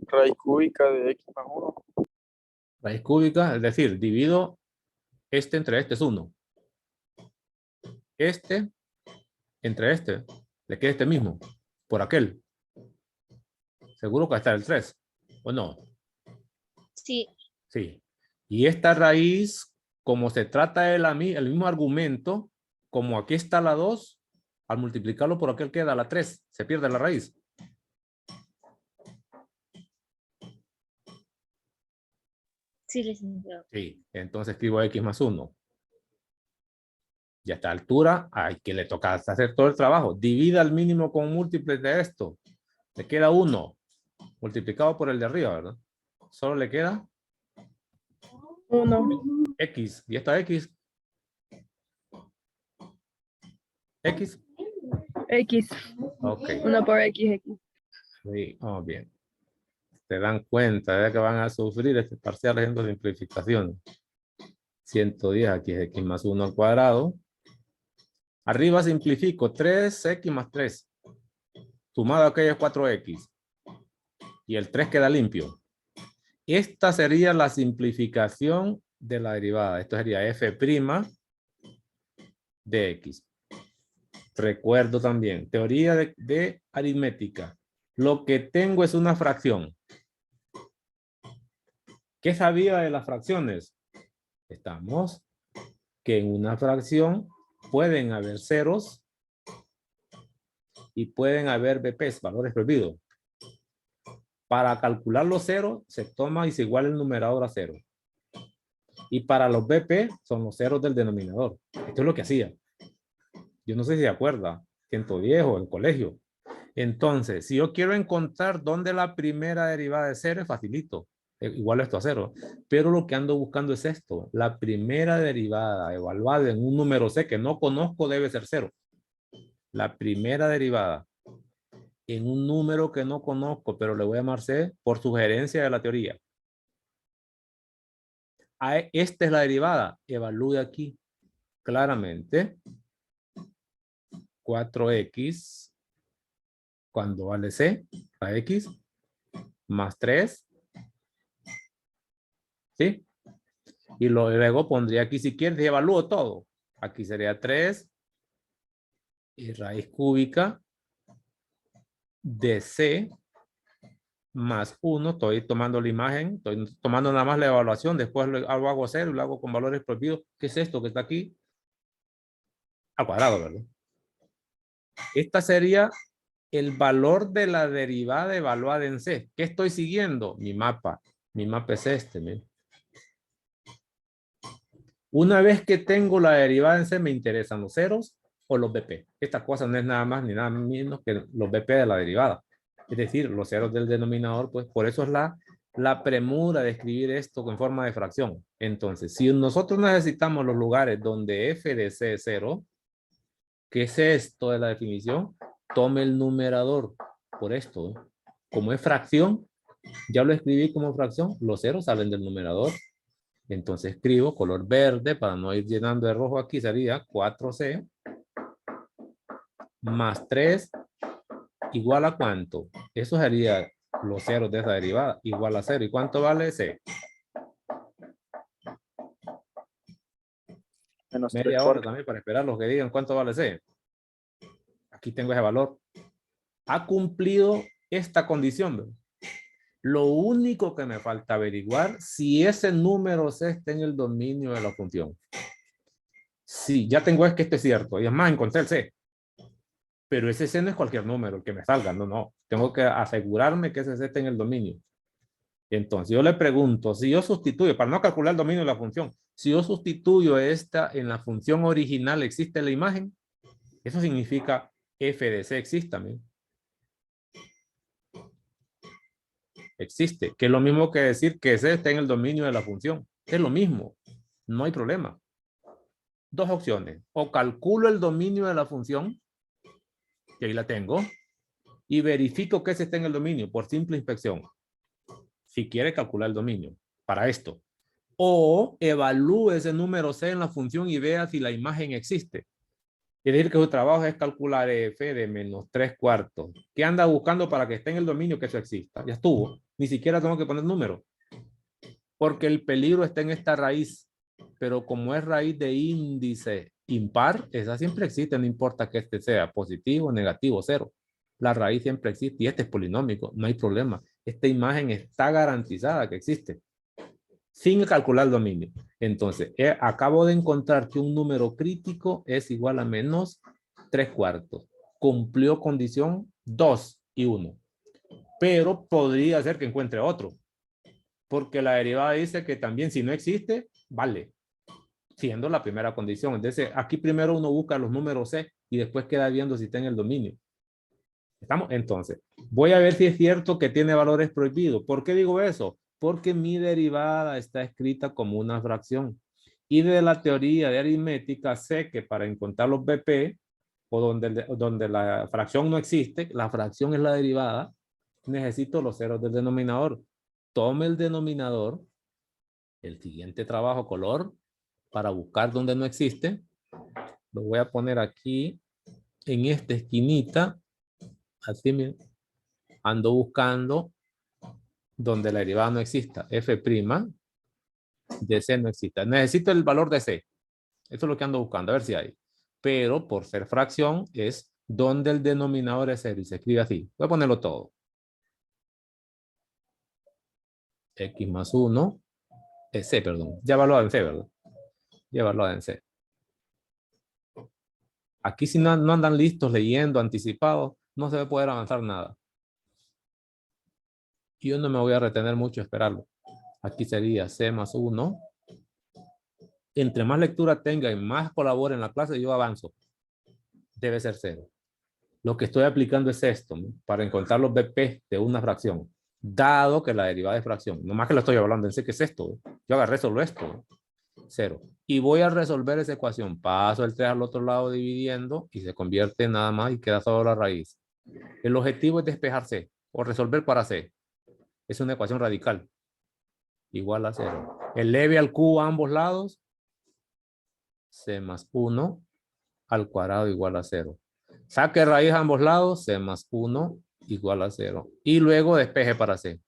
Raíz cúbica de x más 1. Raíz cúbica, es decir, divido este entre este es 1. Este entre este, le queda este mismo, por aquel. Seguro que va a estar el 3, ¿o no? Sí. Sí. Y esta raíz, como se trata de el mismo argumento, como aquí está la 2, al multiplicarlo por aquel queda la 3, se pierde la raíz. Sí, licenciado. Sí, entonces escribo x más 1. Y a esta altura, hay que le toca hacer todo el trabajo. Divida al mínimo con múltiples de esto. Le queda 1, multiplicado por el de arriba, ¿verdad? Solo le queda 1. x. ¿Y esta x? ¿X? X. Ok. 1 por X. Sí, oh, bien. Se dan cuenta de que van a sufrir este parcial haciendo simplificaciones. 110 aquí es x más 1 al cuadrado. Arriba simplifico 3x más 3. Sumado a aquello es 4x. Y el 3 queda limpio. Esta sería la simplificación de la derivada. Esto sería f' de x. Recuerdo también, teoría de aritmética. Lo que tengo es una fracción. ¿Qué sabía de las fracciones? Estamos que en una fracción pueden haber ceros y pueden haber BPs, valores prohibidos. Para calcular los ceros se toma y se iguala el numerador a 0. Y para los BP son los ceros del denominador. Esto es lo que hacía. Yo no sé si se acuerda, 110 o en colegio. Entonces, si yo quiero encontrar dónde la primera derivada de 0 es facilito. Igual esto a 0. Pero lo que ando buscando es esto. La primera derivada evaluada en un número C que no conozco debe ser 0. La primera derivada en un número que no conozco, pero le voy a llamar C por sugerencia de la teoría. Esta es la derivada. Evalúe aquí claramente 4x cuando vale C, a x, más 3. ¿Sí? Y luego pondría aquí si quieres y evalúo todo. Aquí sería 3 y raíz cúbica de C más 1. Estoy tomando la imagen, estoy tomando nada más la evaluación, después lo hago 0 y lo hago con valores prohibidos. ¿Qué es esto que está aquí? Al cuadrado, ¿verdad? Esta sería el valor de la derivada evaluada en C. ¿Qué estoy siguiendo? Mi mapa. Mi mapa es este. ¿Me? Una vez que tengo la derivada en C, me interesan los ceros o los BP. Esta cosa no es nada más ni nada menos que los BP de la derivada. Es decir, los ceros del denominador, pues por eso es la premura de escribir esto en forma de fracción. Entonces, si nosotros necesitamos los lugares donde f de c es 0, ¿qué es esto de la definición? Tome el numerador por esto. Como es fracción, ya lo escribí como fracción, los ceros salen del numerador. Entonces escribo color verde para no ir llenando de rojo aquí. Sería 4C más 3 igual a ¿cuánto? Eso sería los ceros de esa derivada. Igual a 0. ¿Y cuánto vale C? Menos 3 Media hora cuartos. también para esperar los que digan cuánto vale C. Aquí tengo ese valor. Ha cumplido esta condición, ¿verdad? Lo único que me falta averiguar si ese número C está en el dominio de la función. Sí, ya tengo es que este es cierto. Y es más, encontré el C. Pero ese C no es cualquier número el que me salga. No, no. Tengo que asegurarme que ese C está en el dominio. Entonces yo le pregunto, si yo sustituyo, para no calcular el dominio de la función, si yo sustituyo esta en la función original, ¿existe la imagen? Eso significa f de c existe también. Existe, que es lo mismo que decir que c está en el dominio de la función. Es lo mismo, no hay problema. Dos opciones, o calculo el dominio de la función, que ahí la tengo, y verifico que ese está en el dominio por simple inspección. Si quiere calcular el dominio para esto. O evalúe ese número C en la función y vea si la imagen existe. Es decir, que su trabajo es calcular f de menos 3 cuartos. ¿Qué anda buscando para que esté en el dominio que eso exista? Ya estuvo. Ni siquiera tengo que poner número. Porque el peligro está en esta raíz. Pero como es raíz de índice impar, esa siempre existe, no importa que este sea positivo, negativo, cero. La raíz siempre existe y este es polinómico, no hay problema. Esta imagen está garantizada que existe, sin calcular el dominio. Entonces, acabo de encontrar que un número crítico es igual a menos 3 cuartos. Cumplió condición 2 y 1. Pero podría ser que encuentre otro. Porque la derivada dice que también si no existe, vale. Siendo la primera condición. Entonces, aquí primero uno busca los números C y después queda viendo si está en el dominio. ¿Estamos? Entonces, voy a ver si es cierto que tiene valores prohibidos. ¿Por qué digo eso? Porque mi derivada está escrita como una fracción. Y de la teoría de aritmética sé que para encontrar los BP, o donde la fracción no existe, la fracción es la derivada, necesito los ceros del denominador. Tome el denominador, el siguiente trabajo color, para buscar donde no existe. Lo voy a poner aquí, en esta esquinita. Así me ando buscando donde la derivada no exista. F' de C no exista. Necesito el valor de C. Eso es lo que ando buscando, a ver si hay. Pero por ser fracción es donde el denominador es 0 y se escribe así. Voy a ponerlo todo. X más 1 es C, perdón. Ya evaluado en C, ¿verdad? Ya evaluado en C. Aquí si no andan listos leyendo, anticipados, no se va a poder avanzar nada. Y yo no me voy a retener mucho a esperarlo. Aquí sería C más 1. Entre más lectura tenga y más colabore en la clase, yo avanzo. Debe ser 0. Lo que estoy aplicando es esto, ¿no? Para encontrar los BP de una fracción, dado que la derivada es fracción. No más que lo estoy hablando en C, ¿qué es esto? Yo agarré solo esto, 0. Y voy a resolver esa ecuación. Paso el 3 al otro lado dividiendo y se convierte en nada más y queda solo la raíz. El objetivo es despejar C o resolver para C. Es una ecuación radical. Igual a 0. Eleve al cubo a ambos lados. C más 1 al cuadrado igual a 0. Saque raíz a ambos lados. C más 1 igual a 0. Y luego despeje para C.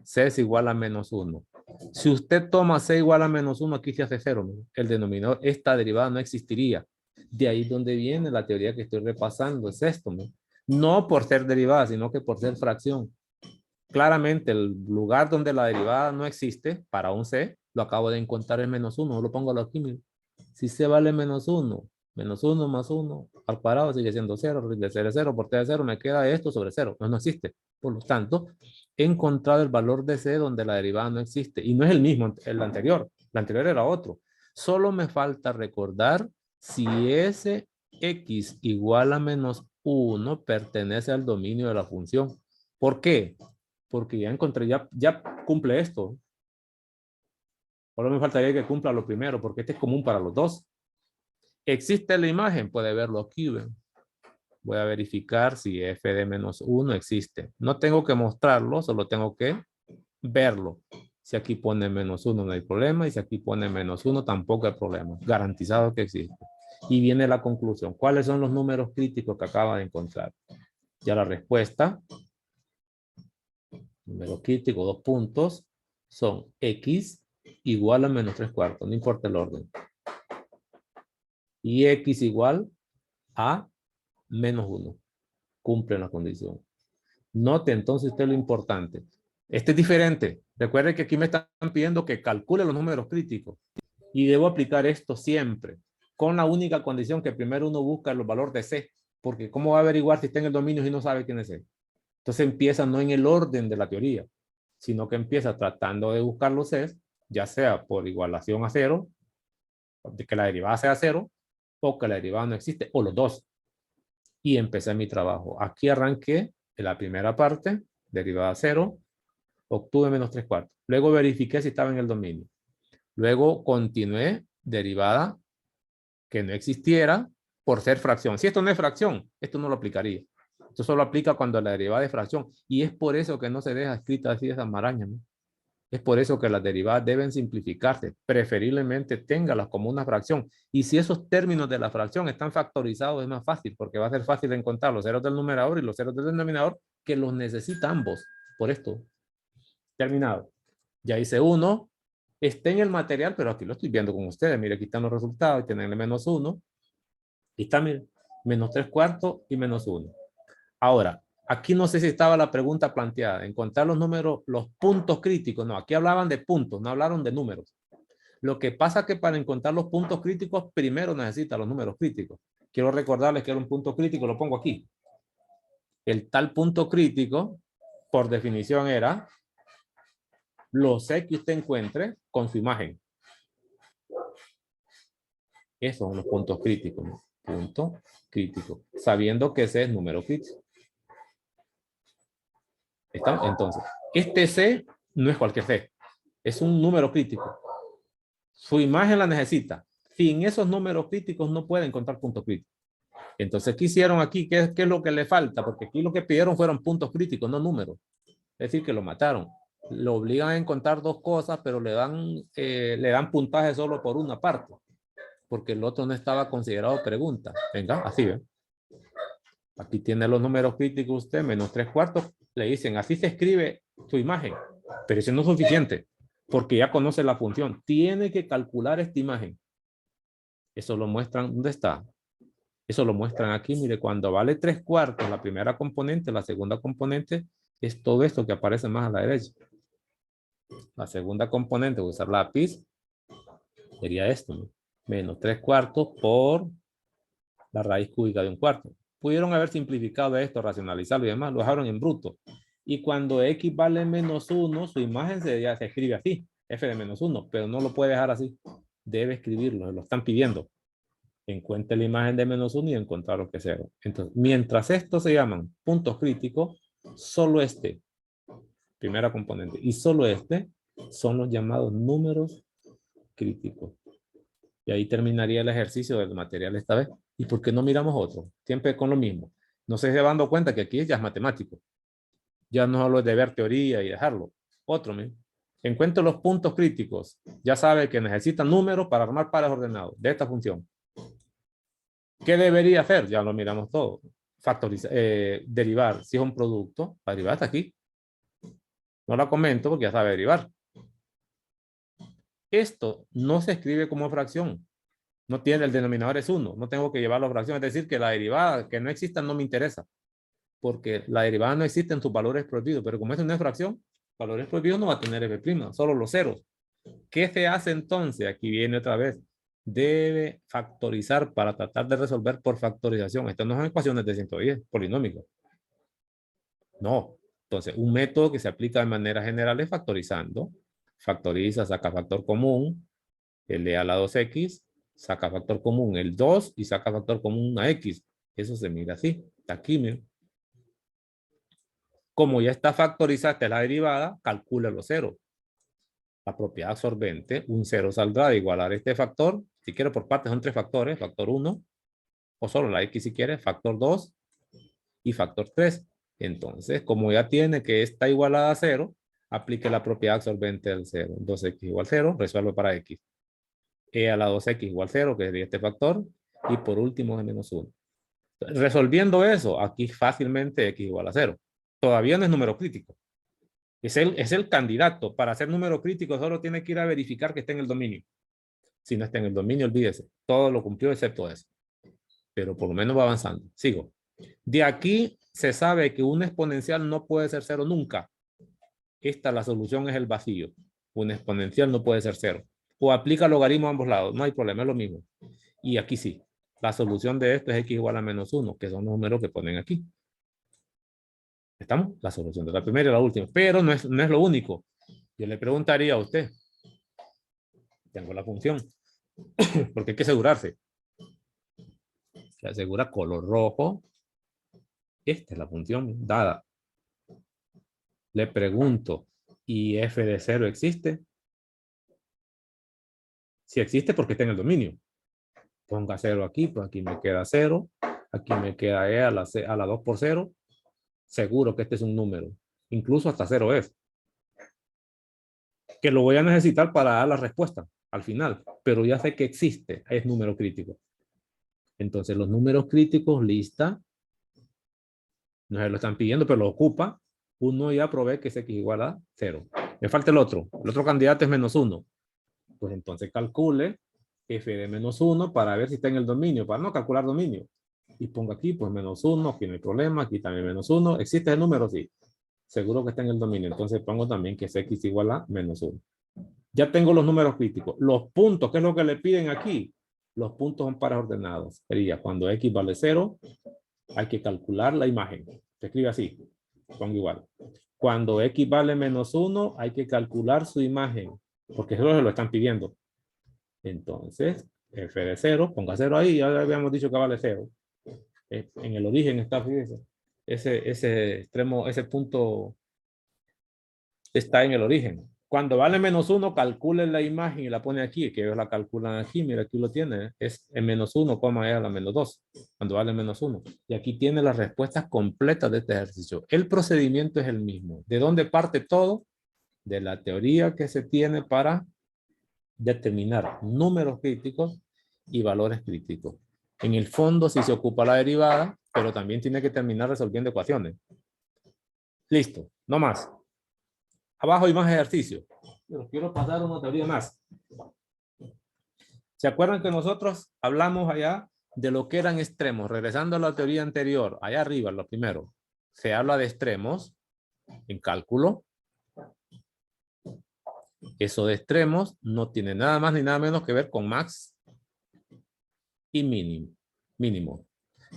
C es igual a menos 1. Si usted toma C igual a menos 1, aquí se hace 0. El denominador, esta derivada no existiría. De ahí donde viene la teoría que estoy repasando. Es esto, ¿no? No por ser derivada, sino que por ser fracción. Claramente el lugar donde la derivada no existe para un C, lo acabo de encontrar en menos 1. Lo pongo aquí. Si C vale menos 1 más 1 al cuadrado sigue siendo 0. De 0 por T de 0 me queda esto sobre 0. No existe. Por lo tanto, he encontrado el valor de C donde la derivada no existe. Y no es el mismo, el anterior. El anterior era otro. Solo me falta recordar si ese X igual a menos 1 pertenece al dominio de la función. ¿Por qué? Porque ya encontré, ya cumple esto. Solo me faltaría que cumpla lo primero, porque este es común para los dos. ¿Existe la imagen? Puede verlo aquí. ¿Ven? Voy a verificar si f de menos 1 existe. No tengo que mostrarlo, solo tengo que verlo. Si aquí pone -1 no hay problema. Y si aquí pone -1 tampoco hay problema. Garantizado que existe. Y viene la conclusión. ¿Cuáles son los números críticos que acaba de encontrar? Ya la respuesta. Número crítico, 2 puntos. Son X igual a -3/4. No importa el orden. Y X igual a -1. Cumple la condición. Note entonces usted lo importante. Este es diferente. Recuerde que aquí me están pidiendo que calcule los números críticos. Y debo aplicar esto siempre. Con la única condición que primero uno busca los valores de C. Porque ¿cómo va a averiguar si está en el dominio si no sabe quién es C? Entonces empieza no en el orden de la teoría, sino que empieza tratando de buscar los C, ya sea por igualación a 0, de que la derivada sea 0, o que la derivada no existe, o los dos. Y empecé mi trabajo. Aquí arranqué en la primera parte, derivada 0, obtuve -3/4. Luego verifiqué si estaba en el dominio. Luego continué derivada que no existiera por ser fracción. Si esto no es fracción, esto no lo aplicaría. Esto solo aplica cuando la derivada es fracción. Y es por eso que no se deja escrita así esa maraña, ¿no? Es por eso que las derivadas deben simplificarse. Preferiblemente téngalas como una fracción. Y si esos términos de la fracción están factorizados, es más fácil, porque va a ser fácil encontrar los ceros del numerador y los ceros del denominador, que los necesita ambos. Por esto. Terminado. Ya hice uno. Está en el material, pero aquí lo estoy viendo con ustedes. Mire, aquí están los resultados. Tienen el -1. Y está, mire, -3/4 y -1. Ahora, aquí no sé si estaba la pregunta planteada. Encontrar los números, los puntos críticos. No, aquí hablaban de puntos, no hablaron de números. Lo que pasa es que para encontrar los puntos críticos, primero necesita los números críticos. Quiero recordarles que era un punto crítico, lo pongo aquí. El tal punto crítico, por definición, era los C que usted encuentre con su imagen. Esos son los puntos críticos, ¿no? Punto crítico. Sabiendo que ese es número crítico. ¿Está? Entonces, este C no es cualquier C. Es un número crítico. Su imagen la necesita. Sin esos números críticos no puede encontrar puntos críticos. Entonces, ¿qué hicieron aquí? ¿Qué es lo que le falta? Porque aquí lo que pidieron fueron puntos críticos, no números. Es decir, que lo mataron. Lo obligan a encontrar dos cosas, pero le dan puntaje solo por una parte. Porque el otro no estaba considerado pregunta. Venga, así ven. Aquí tiene los números críticos usted, -3/4. Le dicen, así se escribe su imagen. Pero eso no es suficiente, porque ya conoce la función. Tiene que calcular esta imagen. Eso lo muestran, ¿dónde está? Eso lo muestran aquí, mire, cuando vale 3/4 la primera componente, la segunda componente es todo esto que aparece más a la derecha. La segunda componente, voy a usar lápiz, sería esto, ¿no? -3/4 por la raíz cúbica de 1/4. Pudieron haber simplificado esto, racionalizarlo y demás, lo dejaron en bruto. Y cuando X vale -1, su imagen se escribe así, F de -1, pero no lo puede dejar así. Debe escribirlo, lo están pidiendo. Encuentre la imagen de -1 y encontrar lo que es 0. Entonces, mientras estos se llaman puntos críticos, solo este, primera componente, y solo este, son los llamados números críticos. Y ahí terminaría el ejercicio del material esta vez. ¿Y por qué no miramos otro? Siempre con lo mismo. No se va dando cuenta que aquí ya es matemático. Ya no solo es de ver teoría y dejarlo. Otro, ¿me? Encuentro los puntos críticos. Ya sabe que necesitan números para armar pares ordenados de esta función. ¿Qué debería hacer? Ya lo miramos todo. Factorizar, derivar. Si es un producto, la derivada está aquí. No la comento porque ya sabe derivar. Esto no se escribe como fracción. No tiene, el denominador es 1. No tengo que llevarlo a fracción. Es decir, que la derivada que no exista no me interesa. Porque la derivada no existe en sus valores prohibidos. Pero como es una fracción, valores prohibidos no va a tener F', solo los ceros. ¿Qué se hace entonces? Aquí viene otra vez. Debe factorizar para tratar de resolver por factorización. Estas no son ecuaciones de 110, polinómicos. No. Entonces, un método que se aplica de manera general es factorizando. Factoriza, saca factor común, L a la 2x, saca factor común el 2 y saca factor común una x. Eso se mira así. Está aquí, miren. Como ya está factorizada la derivada, calcula los ceros. La propiedad absorbente, un 0 saldrá de igualar este factor. Si quiere por partes son 3 factores, factor 1, o solo la x si quiere, factor 2 y factor 3. Entonces, como ya tiene que está igualada a 0, aplique la propiedad absorbente del 0. 2x igual 0, resuelve para x. E a la 2x igual 0, que sería este factor. Y por último es menos 1. Resolviendo eso, aquí fácilmente x igual a 0. Todavía no es número crítico. Es el candidato. Para ser número crítico solo tiene que ir a verificar que esté en el dominio. Si no está en el dominio, olvídese. Todo lo cumplió excepto eso. Pero por lo menos va avanzando. Sigo. De aquí se sabe que una exponencial no puede ser 0 nunca. La solución es el vacío. Una exponencial no puede ser 0. O aplica logaritmo a ambos lados. No hay problema, es lo mismo. Y aquí sí. La solución de esto es x igual a menos 1, que son los números que ponen aquí. ¿Estamos? La solución de la primera y la última. Pero no es lo único. Yo le preguntaría a usted. Tengo la función. Porque hay que asegurarse. Se asegura color rojo. Esta es la función dada. Le pregunto, ¿y f de 0 existe? Si existe, porque está en el dominio. Ponga 0 aquí, pues aquí me queda 0. Aquí me queda e a la 2 por 0. Seguro que este es un número. Incluso hasta 0 es. Que lo voy a necesitar para dar la respuesta al final. Pero ya sé que existe. Es número crítico. Entonces los números críticos, lista. No se lo están pidiendo, pero lo ocupa. Uno ya provee que es x igual a 0. Me falta el otro. El otro candidato es menos 1. Pues entonces calcule f de menos 1 para ver si está en el dominio. Para no calcular dominio. Y pongo aquí, pues menos 1. Aquí no hay problema. Aquí también menos 1. ¿Existe el número? Sí. Seguro que está en el dominio. Entonces pongo también que es x igual a menos 1. Ya tengo los números críticos. Los puntos, ¿qué es lo que le piden aquí? Los puntos son pares ordenados. Sería cuando x vale 0, hay que calcular la imagen. Se escribe así. Pongo igual. Cuando x vale menos 1, hay que calcular su imagen. Porque eso se lo están pidiendo. Entonces, f de 0, ponga 0 ahí. Ya habíamos dicho que vale 0. En el origen está, fíjese. Ese extremo, ese punto está en el origen. Cuando vale menos 1, calcule la imagen y la pone aquí, que ellos la calculan aquí, mira, aquí lo tiene, es en menos 1, es a la menos 2, cuando vale menos 1. Y aquí tiene las respuestas completas de este ejercicio. El procedimiento es el mismo. ¿De dónde parte todo? De la teoría que se tiene para determinar números críticos y valores críticos. En el fondo sí se ocupa la derivada, pero también tiene que terminar resolviendo ecuaciones. Listo, no más. Abajo hay más ejercicios. Pero quiero pasar una teoría más. ¿Se acuerdan que nosotros hablamos allá de lo que eran extremos? Regresando a la teoría anterior, allá arriba, lo primero. Se habla de extremos en cálculo. Eso de extremos no tiene nada más ni nada menos que ver con max y mínimo.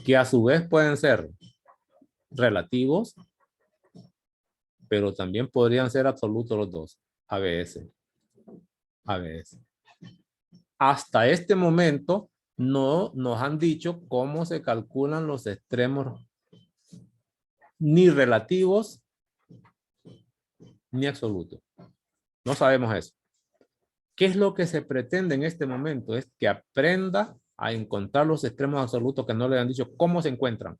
Que a su vez pueden ser relativos, pero también podrían ser absolutos los dos. A veces. Hasta este momento no nos han dicho cómo se calculan los extremos ni relativos ni absolutos. No sabemos eso. ¿Qué es lo que se pretende en este momento? Es que aprenda a encontrar los extremos absolutos que no le han dicho cómo se encuentran.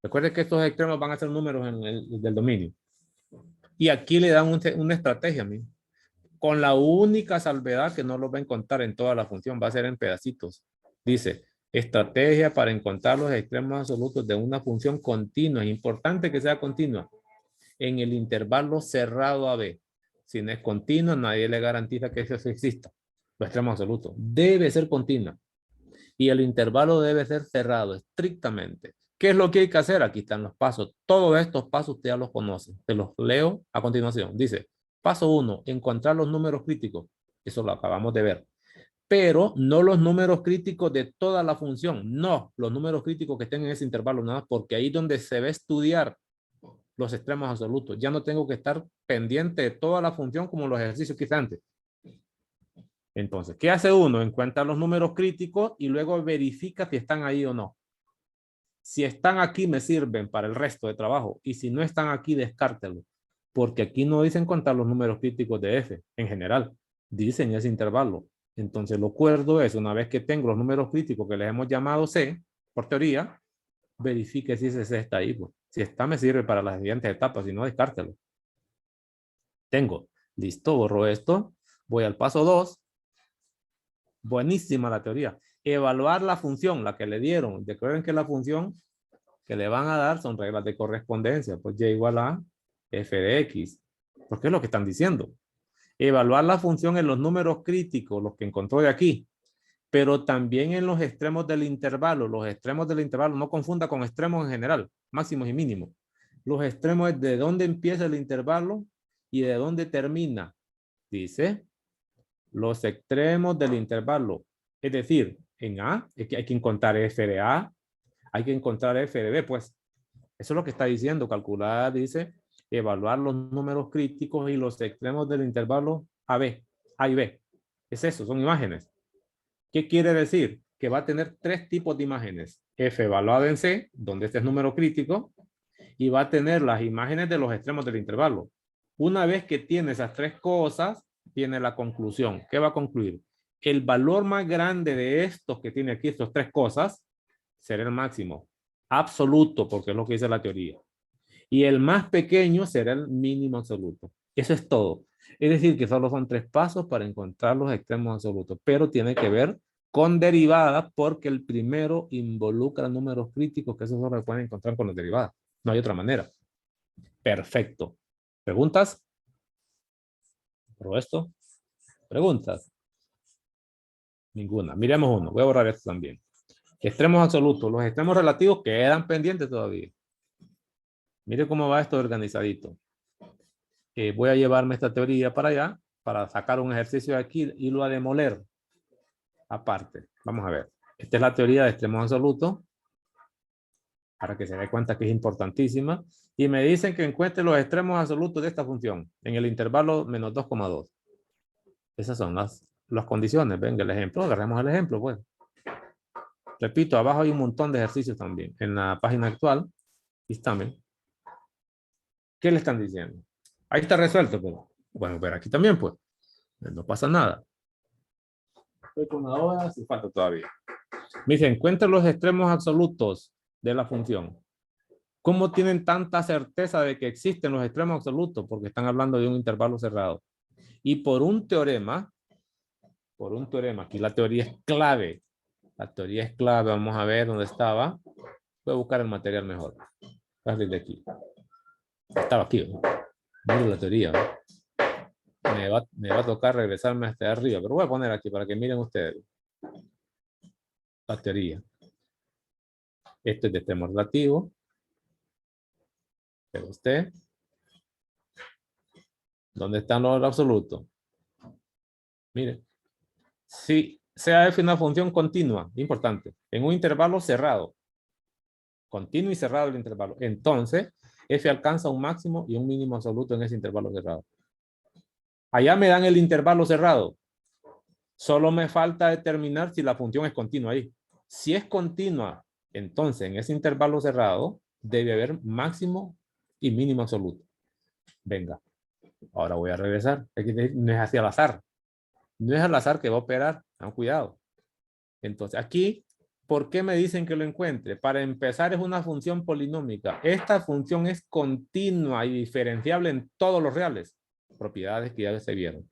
Recuerde que estos extremos van a ser números del dominio. Y aquí le dan una estrategia, ¿sí? Con la única salvedad que no los va a encontrar en toda la función, va a ser en pedacitos. Dice, estrategia para encontrar los extremos absolutos de una función continua. Es importante que sea continua en el intervalo cerrado a B. Si no es continua, nadie le garantiza que eso exista. Los extremos absolutos. Debe ser continua. Y el intervalo debe ser cerrado estrictamente. ¿Qué es lo que hay que hacer? Aquí están los pasos. Todos estos pasos usted ya los conoce. Se los leo a continuación. Dice, paso 1, encontrar los números críticos. Eso lo acabamos de ver. Pero no los números críticos de toda la función. No, los números críticos que estén en ese intervalo, nada, porque ahí es donde se va a estudiar los extremos absolutos. Ya no tengo que estar pendiente de toda la función como los ejercicios que hice antes. Entonces, ¿qué hace uno? Encuentra los números críticos y luego verifica si están ahí o no. Si están aquí, me sirven para el resto de trabajo. Y si no están aquí, descártelo. Porque aquí no dicen contar los números críticos de F en general. Dicen ese intervalo. Entonces, lo cuerdo es, una vez que tengo los números críticos que les hemos llamado C, por teoría, verifique si ese C está ahí. Pues. Si está, me sirve para las siguientes etapas. Si no, descártelo. Tengo, listo, borro esto. Voy al paso 2. Buenísima la teoría. Evaluar la función, la que le dieron. Recuerden que la función que le van a dar son reglas de correspondencia. Pues y igual a f de x. Porque es lo que están diciendo. Evaluar la función en los números críticos, los que encontró de aquí. Pero también en los extremos del intervalo. Los extremos del intervalo, no confunda con extremos en general, máximos y mínimos. Los extremos es de dónde empieza el intervalo y de dónde termina. Dice, los extremos del intervalo. Es decir, en A, es que hay que encontrar f de A, hay que encontrar f de B, pues. Eso es lo que está diciendo, calcular, dice, evaluar los números críticos y los extremos del intervalo A y B. Es eso, son imágenes. ¿Qué quiere decir? Que va a tener tres tipos de imágenes. F evaluado en C, donde este es número crítico, y va a tener las imágenes de los extremos del intervalo. Una vez que tiene esas tres cosas, tiene la conclusión. ¿Qué va a concluir? El valor más grande de estos que tiene aquí, estas tres cosas, será el máximo. Absoluto, porque es lo que dice la teoría. Y el más pequeño será el mínimo absoluto. Eso es todo. Es decir, que solo son tres pasos para encontrar los extremos absolutos, pero tiene que ver con derivadas porque el primero involucra números críticos que eso solo se pueden encontrar con las derivadas. No hay otra manera. Perfecto. ¿Preguntas? ¿Por esto? ¿Preguntas? Ninguna. Miremos uno. Voy a borrar esto también. Extremos absolutos. Los extremos relativos quedan pendientes todavía. Mire cómo va esto organizadito. Voy a llevarme esta teoría para allá para sacar un ejercicio de aquí y lo a demoler aparte. Vamos a ver. Esta es la teoría de extremos absolutos para que se dé cuenta que es importantísima. Y me dicen que encuentre los extremos absolutos de esta función en el intervalo menos 2,2. Esas son las condiciones. Venga el ejemplo. Agarremos el ejemplo, pues. Repito, abajo hay un montón de ejercicios también. En la página actual, también. ¿Qué le están diciendo? Ahí está resuelto, pero bueno, ver aquí también, pues. No pasa nada. Estoy con la hoja, si falta todavía. Me dice, encuentra los extremos absolutos de la función. ¿Cómo tienen tanta certeza de que existen los extremos absolutos? Porque están hablando de un intervalo cerrado. Y por un teorema, aquí la teoría es clave. La teoría es clave, vamos a ver dónde estaba. Voy a buscar el material mejor. Voy a salir de aquí. Estaba aquí, ¿no? Mira la teoría, ¿no? Me va a tocar regresarme hasta arriba, pero voy a poner aquí para que miren ustedes la teoría. Esto es de extremo relativo. Pero usted, ¿dónde están los absolutos? Mire, si sea f una función continua, importante, en un intervalo cerrado, continuo y cerrado el intervalo, entonces f alcanza un máximo y un mínimo absoluto en ese intervalo cerrado. Allá me dan el intervalo cerrado. Solo me falta determinar si la función es continua ahí. Si es continua, entonces en ese intervalo cerrado debe haber máximo y mínimo absoluto. Venga, ahora voy a regresar. No es así al azar. No es al azar que va a operar. Ten cuidado. Entonces aquí, ¿por qué me dicen que lo encuentre? Para empezar es una función polinómica. Esta función es continua y diferenciable en todos los reales. Propiedades que ya se vieron.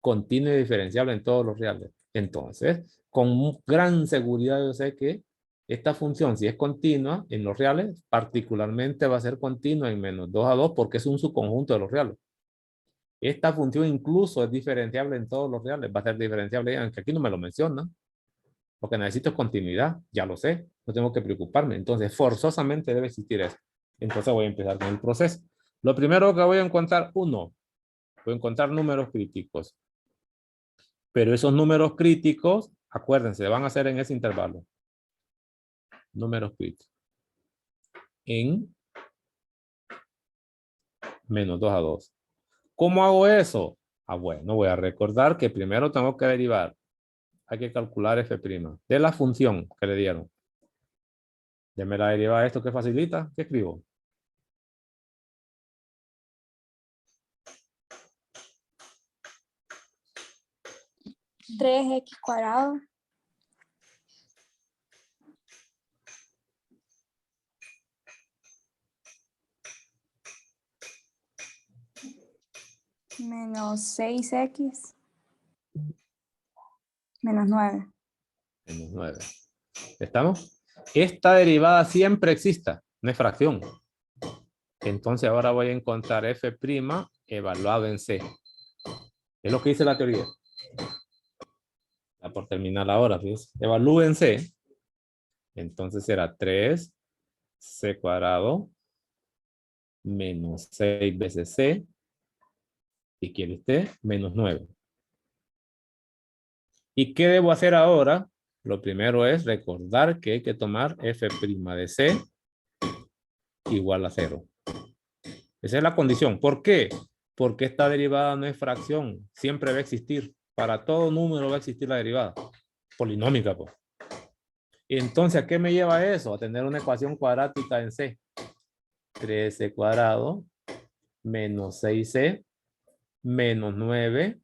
Continua y diferenciable en todos los reales. Entonces, con gran seguridad yo sé que esta función, si es continua en los reales, particularmente va a ser continua en menos 2 a 2 porque es un subconjunto de los reales. Esta función incluso es diferenciable en todos los reales. Va a ser diferenciable, aunque aquí no me lo mencionan. Lo que necesito es continuidad. Ya lo sé. No tengo que preocuparme. Entonces, forzosamente debe existir eso. Entonces voy a empezar con el proceso. Lo primero que voy a encontrar, voy a encontrar números críticos. Pero esos números críticos, acuérdense, van a ser en ese intervalo. Números críticos. En menos 2 a 2. ¿Cómo hago eso? Bueno, voy a recordar que primero tengo que derivar. Hay que calcular f' de la función que le dieron. Deme la derivada de esto que facilita. ¿Qué escribo? (3x²) Menos 6x. Menos 9. Menos 9. ¿Estamos? Esta derivada siempre exista, no es fracción. Entonces ahora voy a encontrar f' evaluado en c. Es lo que dice la teoría. Está por terminar ahora, fíjense. Evalúo en c. Entonces será 3c cuadrado menos 6 veces c. Si quiere usted, menos 9. ¿Y qué debo hacer ahora? Lo primero es recordar que hay que tomar f' de c igual a 0. Esa es la condición. ¿Por qué? Porque esta derivada no es fracción. Siempre va a existir. Para todo número va a existir la derivada. Polinómica, pues. Entonces, ¿a qué me lleva eso? A tener una ecuación cuadrática en C. 13 cuadrado menos 6C menos 9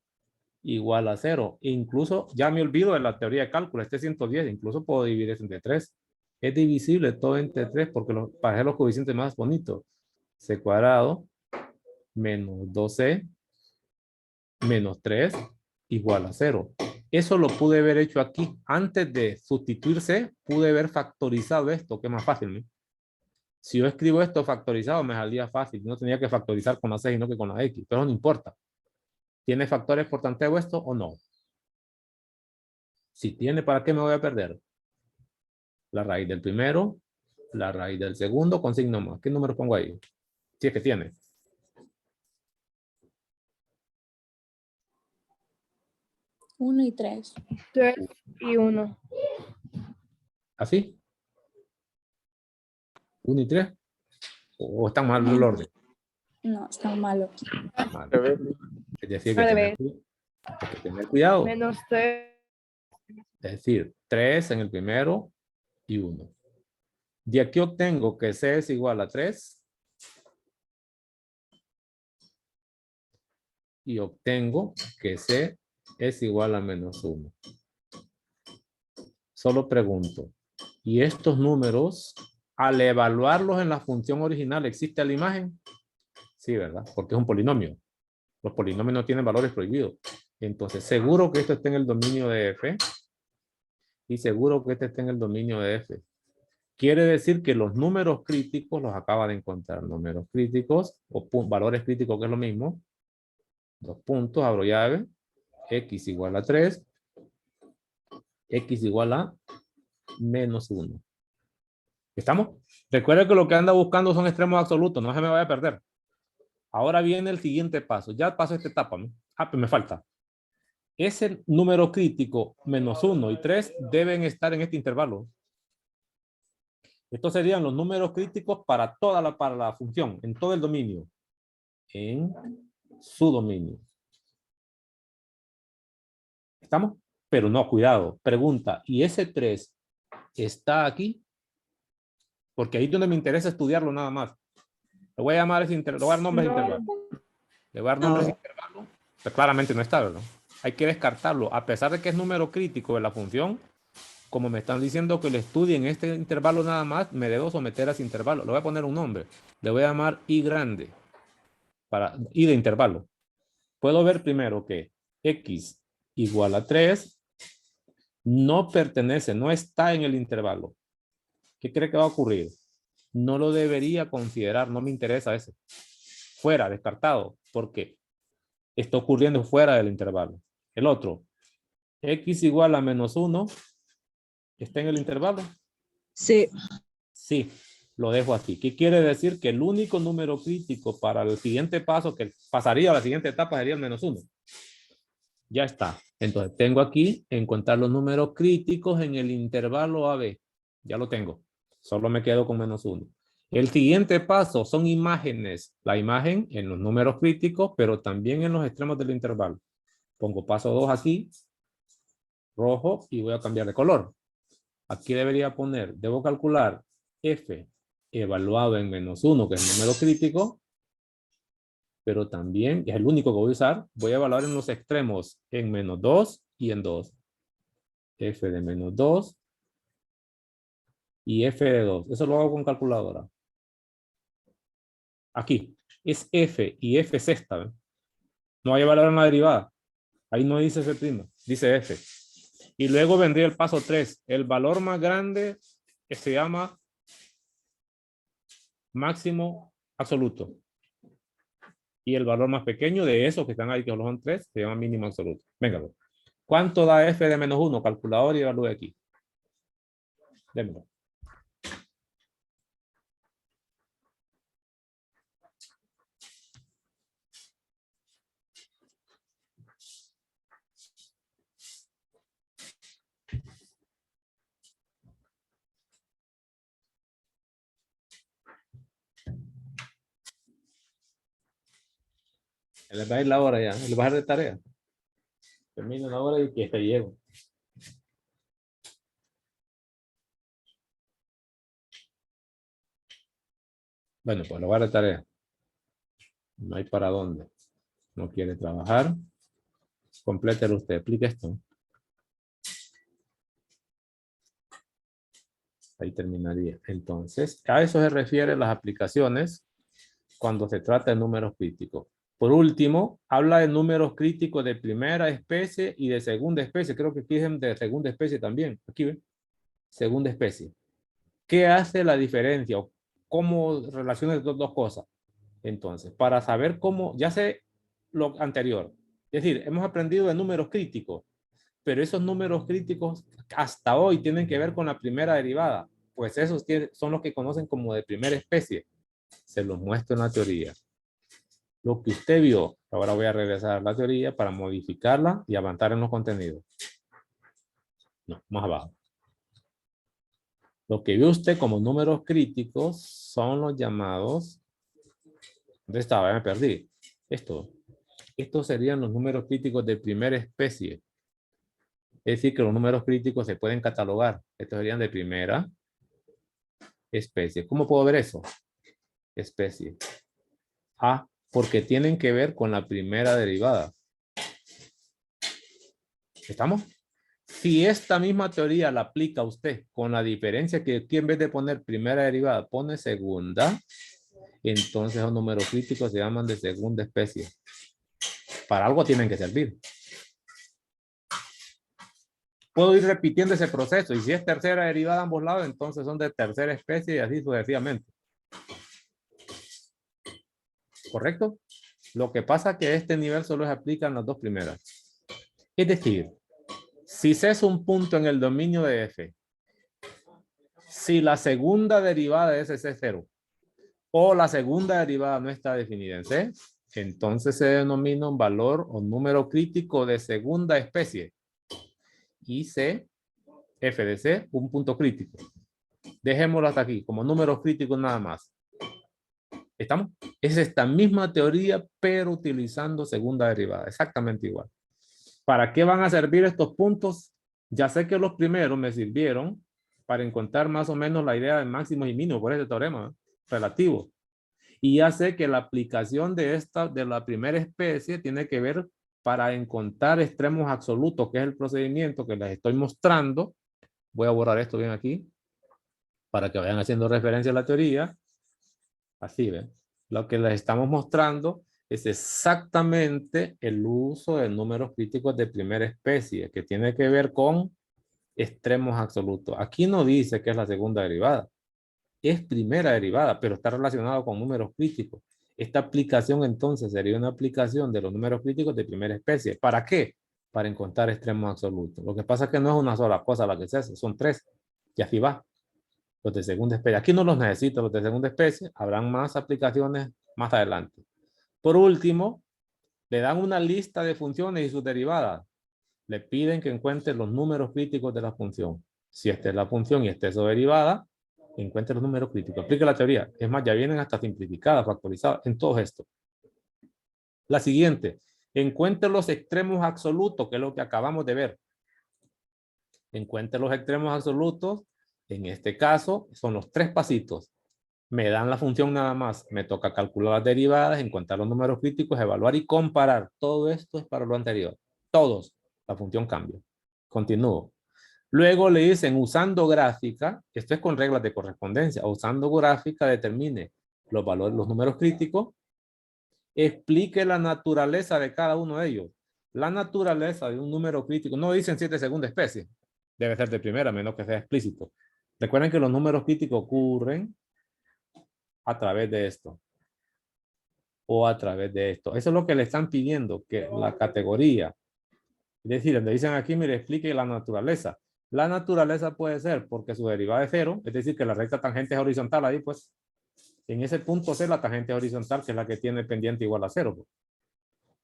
igual a 0. Incluso, ya me olvido de la teoría de cálculo. Este 110, incluso puedo dividir eso entre 3. Es divisible todo entre 3 porque para hacer los coeficientes más bonitos. C cuadrado menos 2C menos 3 igual a 0. Eso lo pude haber hecho aquí. Antes de sustituirse, pude haber factorizado esto, que es más fácil, ¿no? Si yo escribo esto factorizado, me salía fácil. No tenía que factorizar con la C, sino que con la X. Pero no importa. ¿Tiene factores por tanteo esto o no? Si tiene, ¿para qué me voy a perder? La raíz del primero, la raíz del segundo, con signo más. ¿Qué número pongo ahí? Si es que tiene. 1 y 3. 3 y 1. ¿Así? 1 y 3. ¿O están mal el orden? No, está malo. Mal. A ver, Es decir, que Al hay que tener cuidado. Menos 3. Es decir, 3 en el primero y 1. De aquí obtengo que C es igual a 3. Y obtengo que C es igual a menos 1. Solo pregunto, ¿y estos números, al evaluarlos en la función original, existe la imagen? Sí, ¿verdad? Porque es un polinomio. Los polinomios no tienen valores prohibidos. Entonces, seguro que esto está en el dominio de F. Y seguro que este está en el dominio de F. Quiere decir que los números críticos los acaba de encontrar. Números críticos o valores críticos, que es lo mismo. Dos puntos, abro llave. X igual a 3. X igual a menos 1. ¿Estamos? Recuerden que lo que anda buscando son extremos absolutos. No se me vaya a perder. Ahora viene el siguiente paso. Ya paso esta etapa, ¿no? Ah, pues me falta. Ese número crítico, menos 1 y 3, deben estar en este intervalo. Estos serían los números críticos para para la función, en todo el dominio. En su dominio. ¿Estamos? Pero no, cuidado. Pregunta, ¿y ese 3 está aquí? Porque ahí es donde me interesa estudiarlo nada más. Le voy a llamar ese intervalo, le voy a dar nombres de intervalo. Le voy a dar nombres de intervalo. Pero claramente no está, ¿verdad? Hay que descartarlo. A pesar de que es número crítico de la función, como me están diciendo que lo estudie en este intervalo nada más, me debo someter a ese intervalo. Le voy a poner un nombre. Le voy a llamar I grande. Para I de intervalo. Puedo ver primero que X igual a 3 no pertenece, no está en el intervalo. ¿Qué cree que va a ocurrir? No lo debería considerar, no me interesa ese. Fuera, descartado, porque está ocurriendo fuera del intervalo. El otro, X igual a menos 1, ¿está en el intervalo? Sí. Sí, lo dejo aquí. ¿Qué quiere decir? Que el único número crítico para el siguiente paso, que pasaría a la siguiente etapa, sería el menos 1. Ya está. Entonces tengo aquí encontrar los números críticos en el intervalo AB. Ya lo tengo. Solo me quedo con menos 1. El siguiente paso son imágenes. La imagen en los números críticos, pero también en los extremos del intervalo. Pongo paso 2 aquí, rojo, y voy a cambiar de color. Aquí debería poner, debo calcular F evaluado en menos 1, que es el número crítico, pero también, es el único que voy a usar, voy a evaluar en los extremos en menos 2 y en 2. F de menos 2 y F de 2. Eso lo hago con calculadora. Aquí es F y F sexta. ¿Ve? No hay valor en la derivada. Ahí no dice F', dice F. Y luego vendría el paso 3. El valor más grande se llama máximo absoluto. Y el valor más pequeño de esos que están ahí, que son 3, se llama mínimo absoluto. Venga. ¿Cuánto da F de menos 1? Calculador y evalúe aquí. Démelo. Les va a ir la hora ya. Les va a dar de tarea. Termino la hora y que te llego. Bueno, pues lo voy a dar de tarea. No hay para dónde. No quiere trabajar. Complételo usted. Explique esto. Ahí terminaría. Entonces, a eso se refieren las aplicaciones cuando se trata de números críticos. Por último, habla de números críticos de primera especie y de segunda especie. Creo que aquí es de segunda especie también. Aquí ven. Segunda especie. ¿Qué hace la diferencia? ¿O cómo relaciona estas dos cosas? Entonces, para saber cómo, ya sé lo anterior. Es decir, hemos aprendido de números críticos, pero esos números críticos hasta hoy tienen que ver con la primera derivada. Pues esos son los que conocen como de primera especie. Se los muestro en la teoría. Lo que usted vio, ahora voy a regresar a la teoría para modificarla y avanzar en los contenidos. No, más abajo. Lo que vio usted como números críticos son los llamados... ¿Dónde estaba? Ya me perdí. Estos serían los números críticos de primera especie. Es decir, que los números críticos se pueden catalogar. Estos serían de primera especie. ¿Cómo puedo ver eso? Especie. Ah, porque tienen que ver con la primera derivada. ¿Estamos? Si esta misma teoría la aplica usted con la diferencia que aquí en vez de poner primera derivada pone segunda, entonces los números críticos se llaman de segunda especie. Para algo tienen que servir. Puedo ir repitiendo ese proceso y si es tercera derivada a ambos lados, entonces son de tercera especie y así sucesivamente. ¿Correcto? Lo que pasa es que este nivel solo se aplica en las dos primeras. Es decir, si C es un punto en el dominio de F, si la segunda derivada es C0 o la segunda derivada no está definida en C, entonces se denomina un valor o número crítico de segunda especie. Y C, F de C, un punto crítico. Dejémoslo hasta aquí, como números críticos nada más. ¿Estamos? Es esta misma teoría, pero utilizando segunda derivada. Exactamente igual. ¿Para qué van a servir estos puntos? Ya sé que los primeros me sirvieron para encontrar más o menos la idea de máximos y mínimos por este teorema relativo. Y ya sé que la aplicación de la primera especie tiene que ver para encontrar extremos absolutos, que es el procedimiento que les estoy mostrando. Voy a borrar esto bien aquí para que vayan haciendo referencia a la teoría. Así ven. Lo que les estamos mostrando es exactamente el uso de números críticos de primera especie, que tiene que ver con extremos absolutos. Aquí no dice que es la segunda derivada. Es primera derivada, pero está relacionado con números críticos. Esta aplicación entonces sería una aplicación de los números críticos de primera especie. ¿Para qué? Para encontrar extremos absolutos. Lo que pasa es que no es una sola cosa la que se hace, son tres. Y así va. Los de segunda especie. Aquí no los necesito, los de segunda especie. Habrán más aplicaciones más adelante. Por último, le dan una lista de funciones y sus derivadas. Le piden que encuentre los números críticos de la función. Si esta es la función y esta es su derivada, encuentre los números críticos. Aplique la teoría. Es más, ya vienen hasta simplificadas, factorizadas en todo esto. La siguiente. Encuentre los extremos absolutos, que es lo que acabamos de ver. Encuentre los extremos absolutos. En este caso, son los tres pasitos. Me dan la función nada más. Me toca calcular las derivadas, encontrar los números críticos, evaluar y comparar. Todo esto es para lo anterior. Todos. La función cambia. Continúo. Luego le dicen usando gráfica, esto es con reglas de correspondencia, usando gráfica determine los valores, los números críticos Explique la naturaleza de cada uno de ellos. La naturaleza de un número crítico, no dicen 7 segundos especie, debe ser de primera, a menos que sea explícito. Recuerden que los números críticos ocurren a través de esto o a través de esto. Eso es lo que le están pidiendo, que la categoría. Es decir, donde dicen aquí, mire, explique la naturaleza. La naturaleza puede ser porque su derivada es 0, es decir, que la recta tangente es horizontal ahí, pues, en ese punto C la tangente horizontal, que es la que tiene pendiente igual a 0. Pues.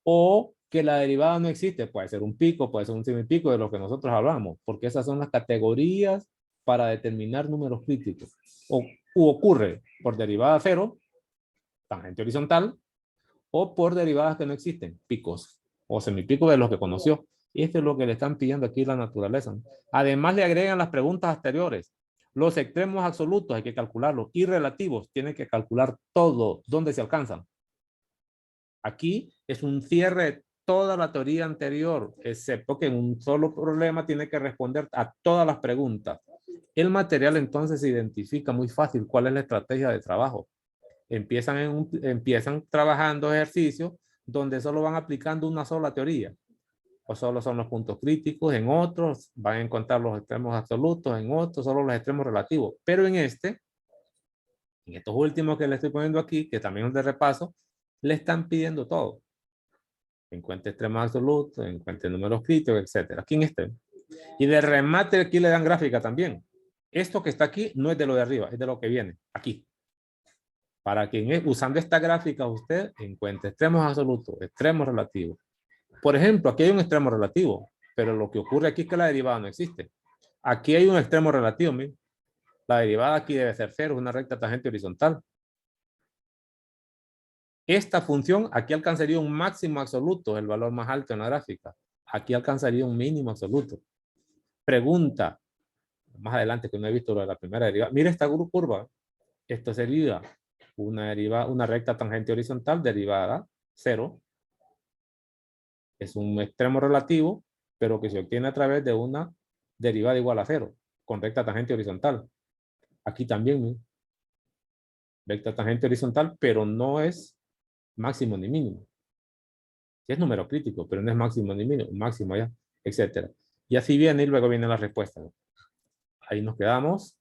O que la derivada no existe, puede ser un pico, puede ser un semipico de lo que nosotros hablamos, porque esas son las categorías para determinar números críticos. O ocurre por derivada 0, tangente horizontal, o por derivadas que no existen, picos o semipicos de los que conoció. Y esto es lo que le están pidiendo aquí la naturaleza. Además le agregan las preguntas anteriores. Los extremos absolutos hay que calcularlos y relativos tienen que calcular todo, dónde se alcanzan. Aquí es un cierre de toda la teoría anterior, excepto que en un solo problema tiene que responder a todas las preguntas. El material entonces se identifica muy fácil cuál es la estrategia de trabajo. Empiezan trabajando ejercicios donde solo van aplicando una sola teoría. O solo son los puntos críticos, en otros van a encontrar los extremos absolutos, en otros solo los extremos relativos. Pero en estos últimos que le estoy poniendo aquí, que también es de repaso, le están pidiendo todo. Encuentre extremos absolutos, encuentre números críticos, etc. Aquí en este. Y de remate aquí le dan gráfica también. Esto que está aquí no es de lo de arriba, es de lo que viene aquí. Para que usando esta gráfica usted encuentre extremos absolutos, extremos relativos. Por ejemplo, aquí hay un extremo relativo, pero lo que ocurre aquí es que la derivada no existe. Aquí hay un extremo relativo, miren. La derivada aquí debe ser 0, es una recta tangente horizontal. Esta función aquí alcanzaría un máximo absoluto, el valor más alto en la gráfica. Aquí alcanzaría un mínimo absoluto. Pregunta, más adelante que no he visto lo de la primera derivada. Mira esta curva. Esto sería una recta tangente horizontal derivada 0. Es un extremo relativo, pero que se obtiene a través de una derivada igual a 0, con recta tangente horizontal. Aquí también, recta tangente horizontal, pero no es máximo ni mínimo. Sí es número crítico, pero no es máximo ni mínimo, máximo ya, etc. Y así viene y luego viene la respuesta. Ahí nos quedamos.